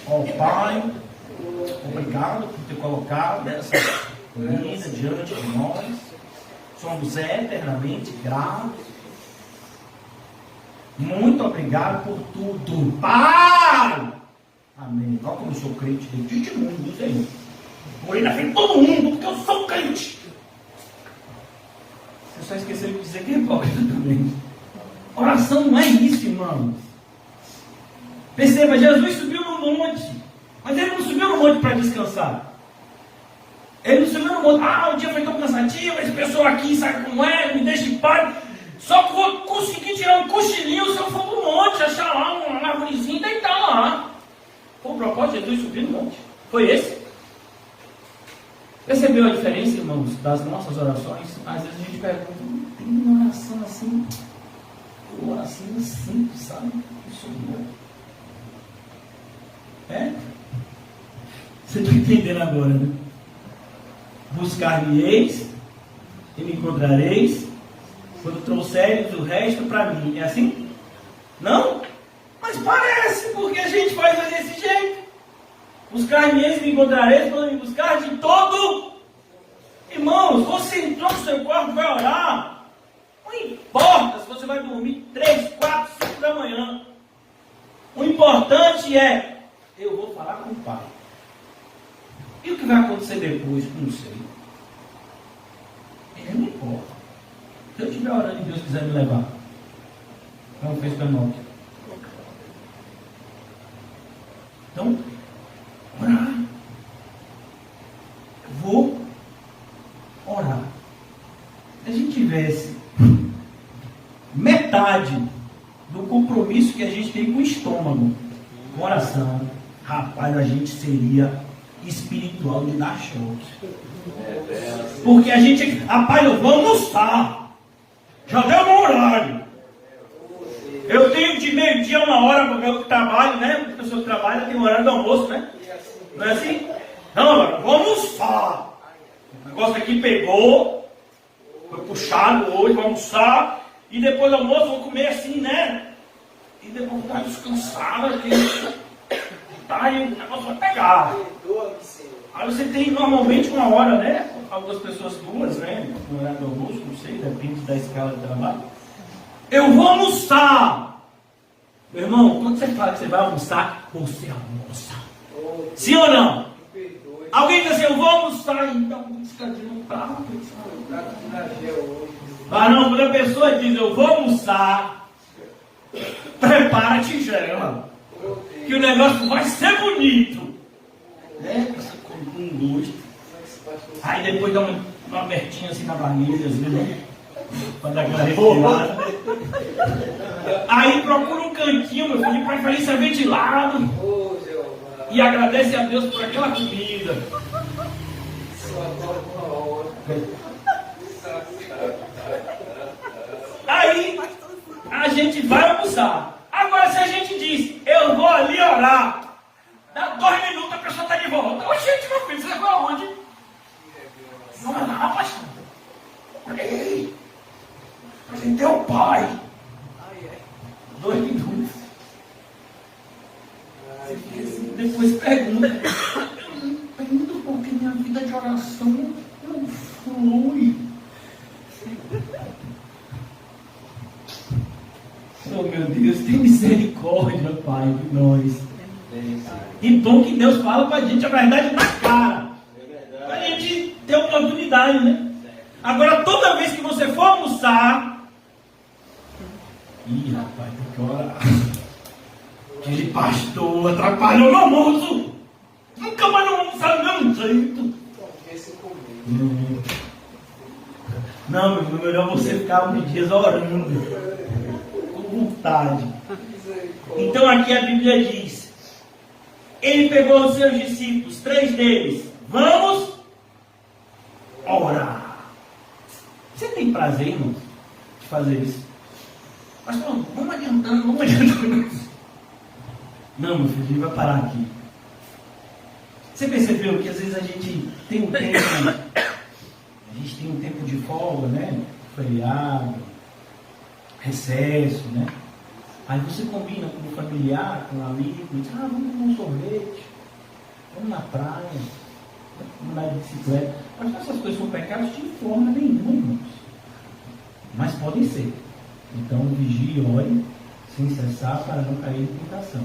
Speaker 2: Ó Pai, obrigado por ter colocado essa comida diante de nós. Somos eternamente gratos. Muito obrigado por tudo. Pai! Amém. Olha como eu sou crente, tem testemunho do Senhor. Morei na frente de todo mundo, porque eu sou crente. Vocês só esqueceram de dizer que é hipócrita também. Oração não é isso, irmãos. Perceba, Jesus subiu no monte. Mas ele não subiu no monte para descansar. Ele não subiu no monte. O dia foi tão cansativo, esse pessoal aqui sabe como é, me deixa em paz. Só que vou conseguir tirar um cochilinho se eu for pro monte, achar lá uma árvorezinha e deitar lá. Foi o propósito de Jesus subir no monte. Foi esse. Percebeu a diferença, irmãos, das nossas orações? Às vezes a gente pergunta, tem uma oração assim, uma oração simples, sabe? Isso é. Você está entendendo agora, né? Buscar-me-eis e me encontrareis quando trouxeres o resto para mim. É assim? Não? Mas parece, porque a gente faz desse jeito. Buscar-me-eis e me encontrareis quando me buscar de todo. Irmãos, você entrou no seu quarto, vai orar. Não importa se você vai dormir 3, 4, 5 da manhã. O importante é, eu vou falar com o Pai. E o que vai acontecer depois? Não sei. Ele não importa. Se eu estiver orando e Deus quiser me levar, como fez com a morte. Então, orar. Eu vou orar. Se a gente tivesse metade do compromisso que a gente tem com o estômago, com o coração, rapaz, a gente seria espiritual de dar choque. Porque a gente, rapaz, eu vou almoçar. Já deu um horário. Eu tenho de meio-dia a 1 hora, porque eu trabalho, né? A pessoa que trabalha tem o horário do almoço, né? Não é assim? Não, eu vou almoçar. O negócio aqui pegou, foi puxado hoje, vou almoçar. E depois do almoço vou comer assim, né? E depois vou dar descansada. Tá, e o negócio vai pegar. Aí você tem normalmente 1 hora, né? Algumas pessoas 2, né? No horário do almoço, não sei, depende da escala de trabalho. Eu vou almoçar. Meu irmão, quando você fala que você vai almoçar, você almoça. Sim ou não? Alguém diz assim, eu vou almoçar, então descadinho no carro. Ah não, quando a pessoa diz, eu vou almoçar, prepara a tigela. Que o negócio vai ser bonito. Né? Um gosto. Aí depois dá uma abertinha assim na barriga, assim, né? Pra dar aquela respirada. Aí procura um cantinho, meu filho, para fazer isso ventilado. E agradece a Deus por aquela comida. Aí a gente vai almoçar. Agora se a gente diz, eu vou ali orar, dá 2 minutos a pessoa está de volta. Ô gente, meu filho, você vai aonde? Não é nada, pastor. Ei, a gente é o pai. 2 minutos. Depois pergunta porque minha vida de oração não flui. Oh meu Deus, tem misericórdia, Pai, de nós. E bom que Deus fala pra gente a verdade na cara. Pra gente ter oportunidade, né? Agora toda vez que você for almoçar, ih rapaz, tem que orar. Aquele pastor atrapalhou no almoço. Nunca mais não almoçar do mesmo jeito. Não, meu filho, melhor você ficar uns dias orando. Com vontade. Então aqui a Bíblia diz: ele pegou os seus discípulos, 3 deles. Vamos orar. Você tem prazer, irmão, de fazer isso? Mas vamos adiantando. Não, meu filho, a gente vai parar aqui. Você percebeu que às vezes a gente tem um tempo de folga, né? Feriado, recesso, né? Aí você combina com um familiar, com um amigo, e diz, vamos comer um sorvete, vamos na praia, vamos andar de bicicleta. Mas essas coisas são pecados de forma nenhuma, irmãos. Mas podem ser. Então vigie e ore sem cessar para não cair em tentação.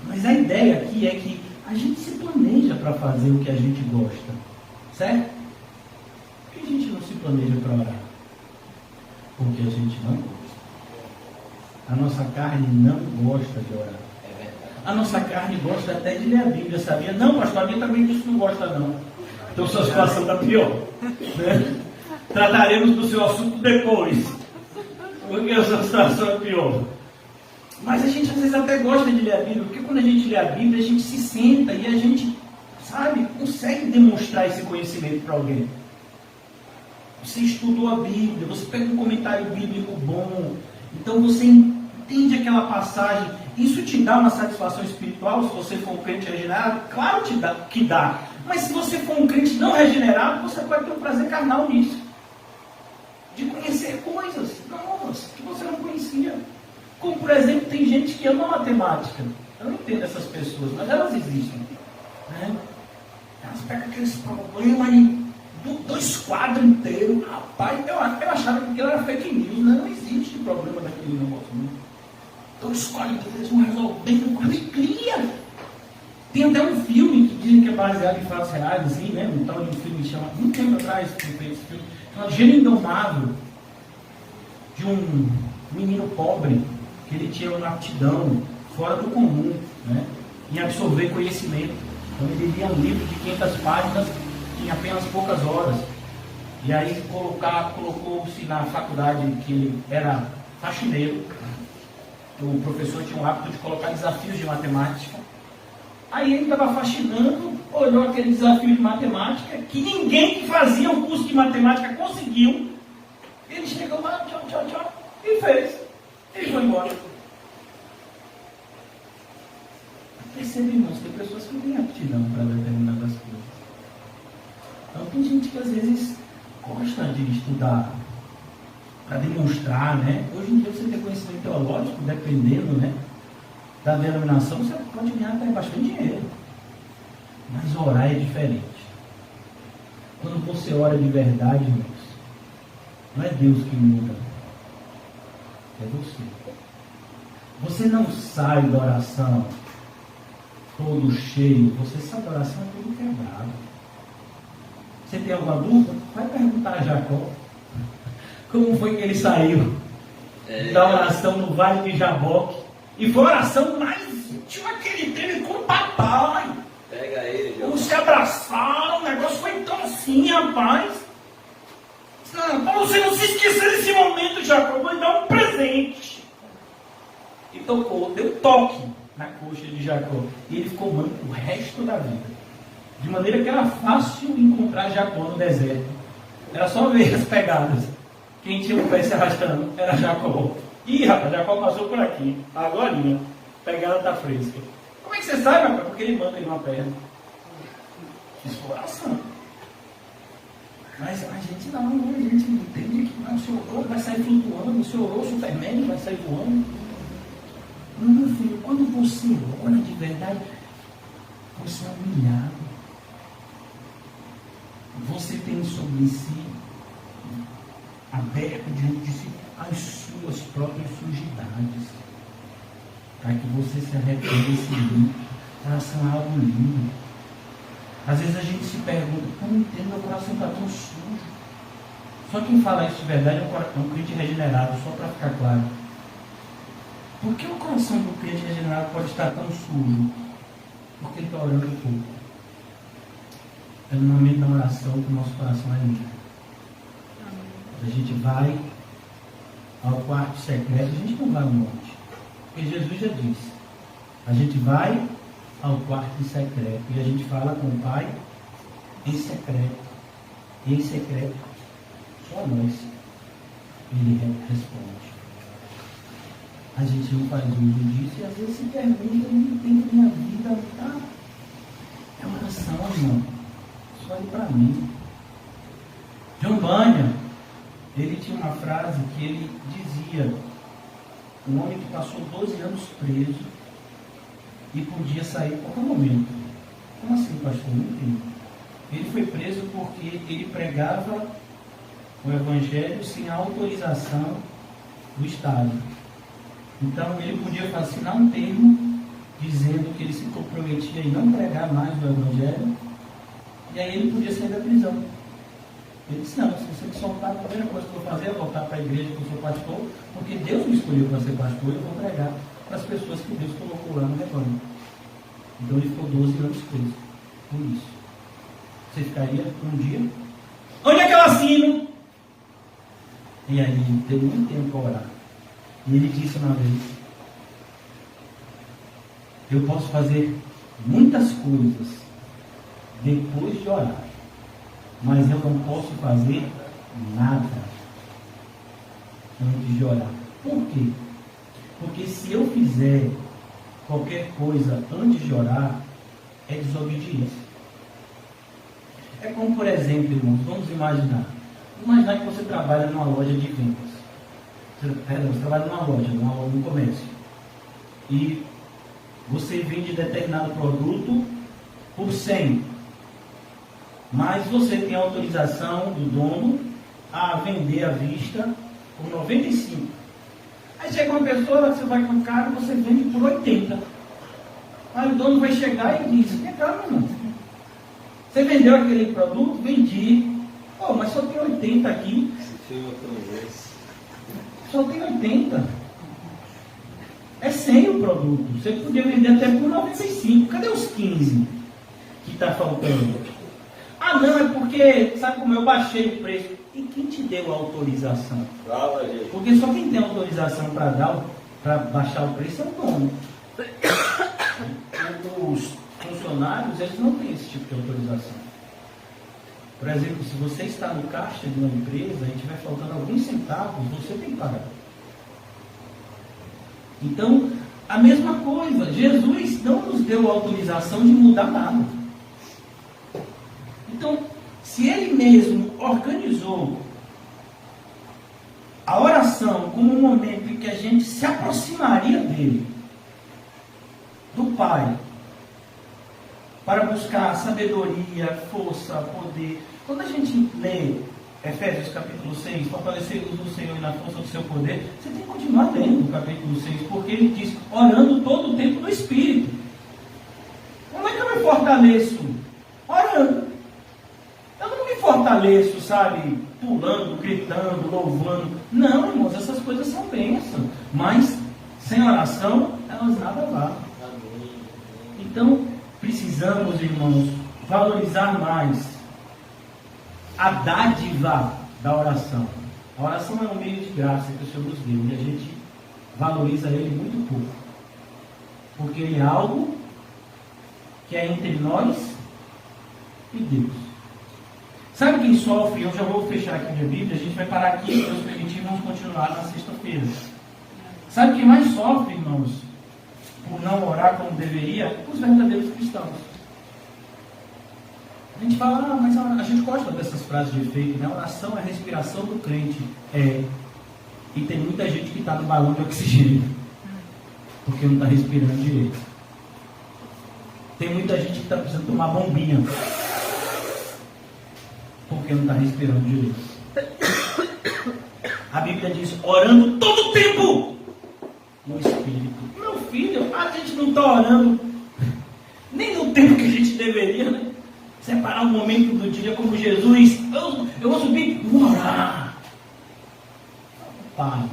Speaker 2: Mas a ideia aqui é que a gente se planeja para fazer o que a gente gosta. Certo? Por que a gente não se planeja para orar? Porque a gente não gosta. A nossa carne não gosta de orar. A nossa carne gosta até de ler a Bíblia, sabia? Não, pastor, a minha também disso não gosta não. Então sua situação está pior. Né? Trataremos do seu assunto depois. Porque a sua situação é pior. Mas a gente às vezes até gosta de ler a Bíblia, porque quando a gente lê a Bíblia, a gente se senta e a gente, sabe, consegue demonstrar esse conhecimento para alguém. Você estudou a Bíblia, você pega um comentário bíblico bom, então você entende aquela passagem Isso te dá uma satisfação espiritual se você for um crente regenerado? Claro que dá. Mas se você for um crente não regenerado, você pode ter um prazer carnal nisso. De conhecer coisas novas que você não conhecia. Como, por exemplo, tem gente que ama matemática. Eu não entendo essas pessoas, mas elas existem. Né? Elas pegam aqueles problemas aí, 2 quadros inteiros. Rapaz, eu achava que aquilo era fake news, né? Não existe problema daquele negócio. Né? 2 quadros inteiros vão resolvendo com alegria. Tem até um filme que dizem que é baseado em fatos reais, assim, né? Um tal de um filme que chama, muito tempo atrás, que fez esse filme, chama Gênio Indomável, de um menino pobre, que ele tinha uma aptidão fora do comum, né? Em absorver conhecimento. Então ele lia um livro de 500 páginas em apenas poucas horas. E aí colocou-se na faculdade que ele era faxineiro. O professor tinha o hábito de colocar desafios de matemática. Aí ele estava faxinando, olhou aquele desafio de matemática, que ninguém que fazia o curso de matemática conseguiu. Ele chegou lá, tchau, e fez. Ele foi embora. Percebe, irmãos, tem pessoas que não têm aptidão para determinadas coisas. Então tem gente que às vezes gosta de estudar para demonstrar, né? Hoje em dia você tem conhecimento teológico, dependendo, né, da denominação, você pode ganhar até bastante dinheiro. Mas orar é diferente. Quando você ora de verdade, irmãos, não é Deus que muda, é você. Você não sai da oração todo cheio, você sai da oração todo quebrado. Você tem alguma dúvida? Vai perguntar a Jacó como foi que ele saiu da oração no Vale de Jaboque. E foi a oração mais íntima que ele teve com o papai.
Speaker 4: Pega ele,
Speaker 2: Os se abraçaram, o negócio foi tão assim, rapaz. Para você não se esquecer desse momento, Jacó, vou lhe dar um presente. E tocou, deu toque na coxa de Jacó. E ele ficou manco o resto da vida. De maneira que era fácil encontrar Jacó no deserto. Era só ver as pegadas. Quem tinha o pé se arrastando era Jacó. Ih, rapaz, Jacó passou por aqui. Agora, pegada está fresca. Como é que você sabe, rapaz? Porque ele manda em uma perna. Exploração. Mas a gente não, a gente entende que o seu orou, vai sair flutuando, o seu orou, o Superman vai sair voando. Não, meu filho, quando você ora de verdade, você é humilhado. Você tem sobre si, aberto diante de si, as suas próprias sujidades, para que você se arrependa e se limpe. Oração é algo lindo. Às vezes a gente se pergunta, eu não entendo, meu coração está tão sujo. Só quem fala isso de verdade é um crente regenerado, só para ficar claro. Por que o coração do crente regenerado pode estar tão sujo? Porque ele está orando pouco. É no momento da oração que o nosso coração é limpo. A gente vai ao quarto secreto, a gente não vai ao monte. Porque Jesus já disse, a gente vai ao quarto secreto e a gente fala com o Pai em secreto. E em secreto, só nós. Ele responde. A gente não faz uso disso e às vezes se pergunta, eu não entendo minha vida, tá? É uma oração, irmão. Só olhe para mim. John Bunyan, ele tinha uma frase que ele dizia, um homem que passou 12 anos preso e podia sair a qualquer momento. Como assim, pastor? Não entendo. Ele foi preso porque ele pregava o Evangelho sem a autorização do Estado. Então ele podia assinar um termo dizendo que ele se comprometia em não pregar mais o Evangelho, e aí ele podia sair da prisão. Ele disse, não, se você me soltar, a primeira coisa que eu vou fazer é voltar para a igreja que eu sou pastor, porque Deus me escolheu para ser pastor, e eu vou pregar para as pessoas que Deus colocou lá no rebanho. Então ele ficou 12 anos preso por isso. Você ficaria um dia? Onde é que eu assino? E aí ele teve muito tempo para orar. E ele disse uma vez, eu posso fazer muitas coisas depois de orar, mas eu não posso fazer nada antes de orar. Por quê? Porque se eu fizer qualquer coisa antes de orar é desobediência. É como, por exemplo, irmãos, vamos imaginar que você trabalha numa loja de vendas. Você trabalha numa loja, num comércio. E você vende determinado produto por 100. Mas você tem autorização do dono a vender à vista por 95. Aí chega uma pessoa, você vai com o cara, você vende por 80. Aí o dono vai chegar e diz: "É caro, meu irmão. Você vendeu aquele produto?" "Vendi." "Oh, mas só tem 80 aqui." "Só tem 80. É 100 o produto. Você podia vender até por 95. Cadê os 15 que está faltando?" "Ah, não, é porque, sabe como eu baixei o preço." "E quem te deu a autorização?" Porque só quem tem autorização para baixar o preço é o dono. Os funcionários, eles não têm esse tipo de autorização. Por exemplo, se você está no caixa de uma empresa e estiver faltando alguns centavos, você tem que pagar. Então, a mesma coisa, Jesus não nos deu autorização de mudar nada. Então, se Ele mesmo organizou a oração como um momento em que a gente se aproximaria dele, do Pai, para buscar sabedoria, força, poder. Quando a gente lê Efésios capítulo 6, fortalecei-vos no Senhor e na força do seu poder, você tem que continuar lendo o capítulo 6, porque ele diz: orando todo o tempo no Espírito. Como é que eu me fortaleço? Orando. Eu não me fortaleço, sabe, pulando, gritando, louvando. Não, irmãos, essas coisas são bênçãos, mas sem oração elas nada valem. Então, precisamos, irmãos, valorizar mais a dádiva da oração. A oração é um meio de graça que o Senhor nos deu e a gente valoriza ele muito pouco, porque ele é algo que é entre nós e Deus. Sabe quem sofre? Eu já vou fechar aqui minha Bíblia, a gente vai parar aqui, se Deus permitir, vamos continuar na sexta-feira. Sabe quem mais sofre, irmãos, por não orar como deveria? Os verdadeiros cristãos. A gente fala, mas a gente gosta dessas frases de efeito, né? A oração é a respiração do crente. É. E tem muita gente que está no balão de oxigênio, porque não está respirando direito. Tem muita gente que está precisando tomar bombinha, porque não está respirando direito. A Bíblia diz: orando todo o tempo no Espírito. Meu filho, a gente não está orando nem no tempo que a gente deveria, né? Separar um momento do dia como Jesus. Eu vou subir, vou orar. Pai,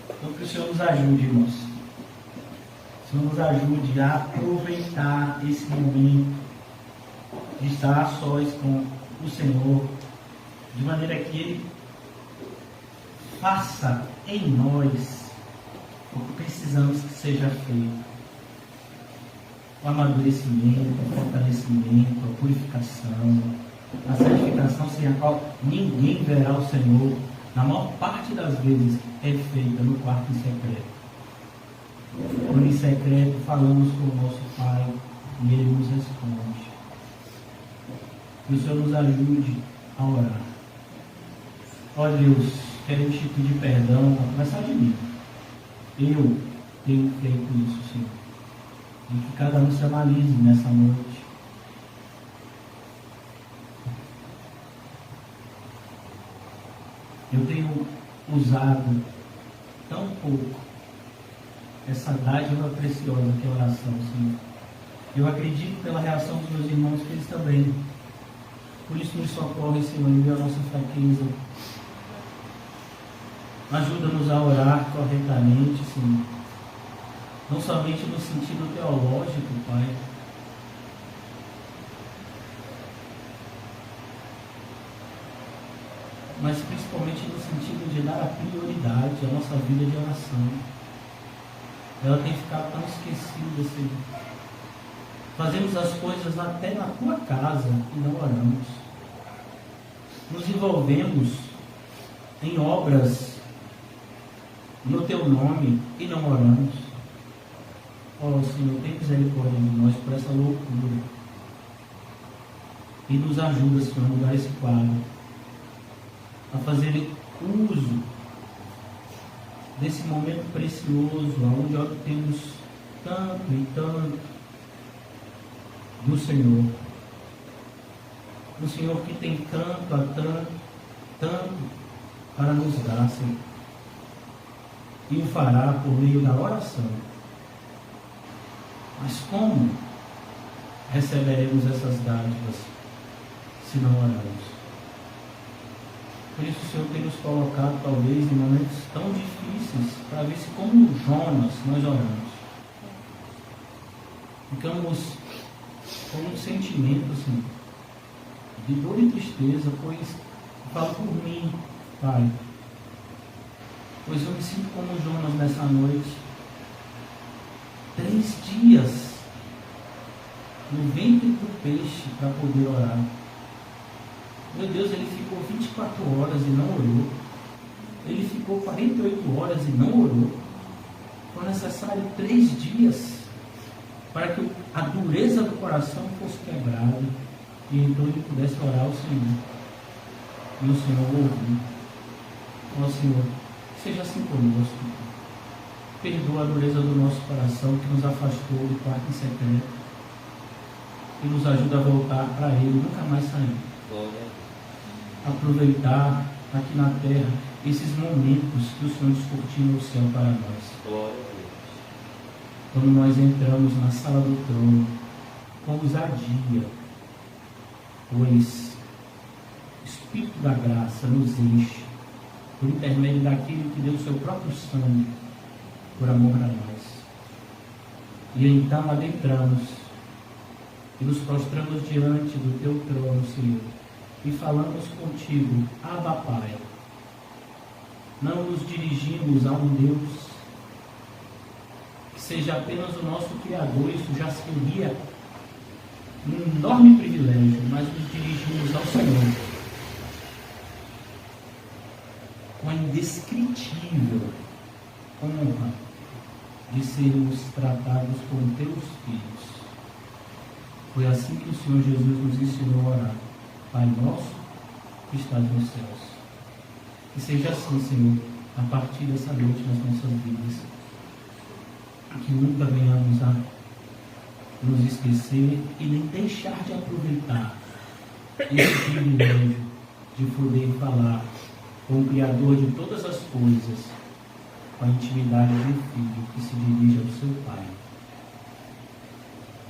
Speaker 2: então que o Senhor nos ajude, irmãos. O Senhor nos ajude a aproveitar esse momento de estar a sós com o Senhor, de maneira que Ele faça em nós o que precisamos que seja feito. O amadurecimento, o fortalecimento, a purificação, a santificação sem a qual ninguém verá o Senhor, na maior parte das vezes é feita no quarto em secreto. Quando em secreto falamos com o nosso Pai e Ele nos responde. Que o Senhor nos ajude a orar. Ó Deus, quero te pedir perdão, a começar de mim. Eu tenho feito isso, Senhor. E que cada um se analise nessa noite. Eu tenho usado tão pouco essa dádiva preciosa que é a oração, Senhor. Eu acredito pela reação dos meus irmãos que eles também. Por isso nos socorre, Senhor, em meio à nossa fraqueza. Ajuda-nos a orar corretamente, Senhor. Não somente no sentido teológico, Pai, mas principalmente no sentido de dar a prioridade à nossa vida de oração. Ela tem ficado tão esquecida, Senhor. Fazemos as coisas até na tua casa e não oramos. Nos envolvemos em obras no teu nome e não oramos. Ó Senhor, tem misericórdia de nós por essa loucura. E nos ajuda, Senhor, a mudar esse quadro. A fazer uso desse momento precioso, onde obtemos tanto e tanto do Senhor. O Senhor que tem tanto para nos dar, Senhor. E o fará por meio da oração. Mas como receberemos essas dádivas se não orarmos? Por isso o Senhor tem nos colocado, talvez, em momentos tão difíceis, para ver se, como Jonas, nós oramos. Ficamos com um sentimento, assim, de dor e tristeza, pois, eu falo por mim, Pai, pois eu me sinto como Jonas nessa noite. 3 dias no ventre do peixe para poder orar. Meu Deus, ele ficou 24 horas e não orou. Ele ficou 48 horas e não orou. Foi necessário 3 dias para que a dureza do coração fosse quebrada e então ele pudesse orar ao Senhor. E o Senhor ouviu. Ó Senhor, seja assim conosco. Perdoa a dureza do nosso coração que nos afastou do quarto em secreto e nos ajuda a voltar para Ele, nunca mais sair. Aproveitar aqui na terra esses momentos que o Senhor descortina o céu para nós. Quando nós entramos na sala do trono com ousadia, pois o Espírito da graça nos enche por intermédio daquele que deu o seu próprio sangue por amor a nós. E então adentramos e nos prostramos diante do teu trono, Senhor, e falamos contigo, Abba Pai. Não nos dirigimos a um Deus que seja apenas o nosso Criador, isso já seria um enorme privilégio, mas nos dirigimos ao Senhor com a indescritível honra de sermos tratados como teus filhos. Foi assim que o Senhor Jesus nos ensinou a orar. Pai nosso que estás nos céus. Que seja assim, Senhor, a partir dessa noite nas nossas vidas. Que nunca venhamos a nos esquecer e nem deixar de aproveitar esse privilégio de poder falar com o Criador de todas as coisas, com a intimidade do Filho que se dirige ao seu Pai.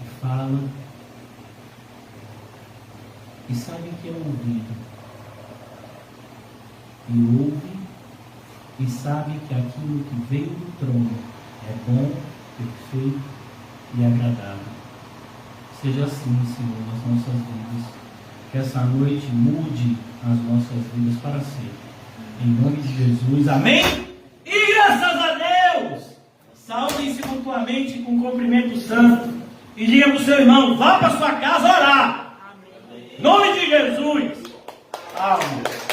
Speaker 2: E fala, e sabe que é ouvido, e ouve, e sabe que aquilo que veio do trono é bom, perfeito e agradável. Seja assim, Senhor, nas nossas vidas, que essa noite mude as nossas vidas para sempre. Em nome de Jesus, amém? E graças a Deus! Saúdem-se mutuamente com um cumprimento santo e diga para o seu irmão, vá para sua casa orar. Em nome de Jesus. Amém.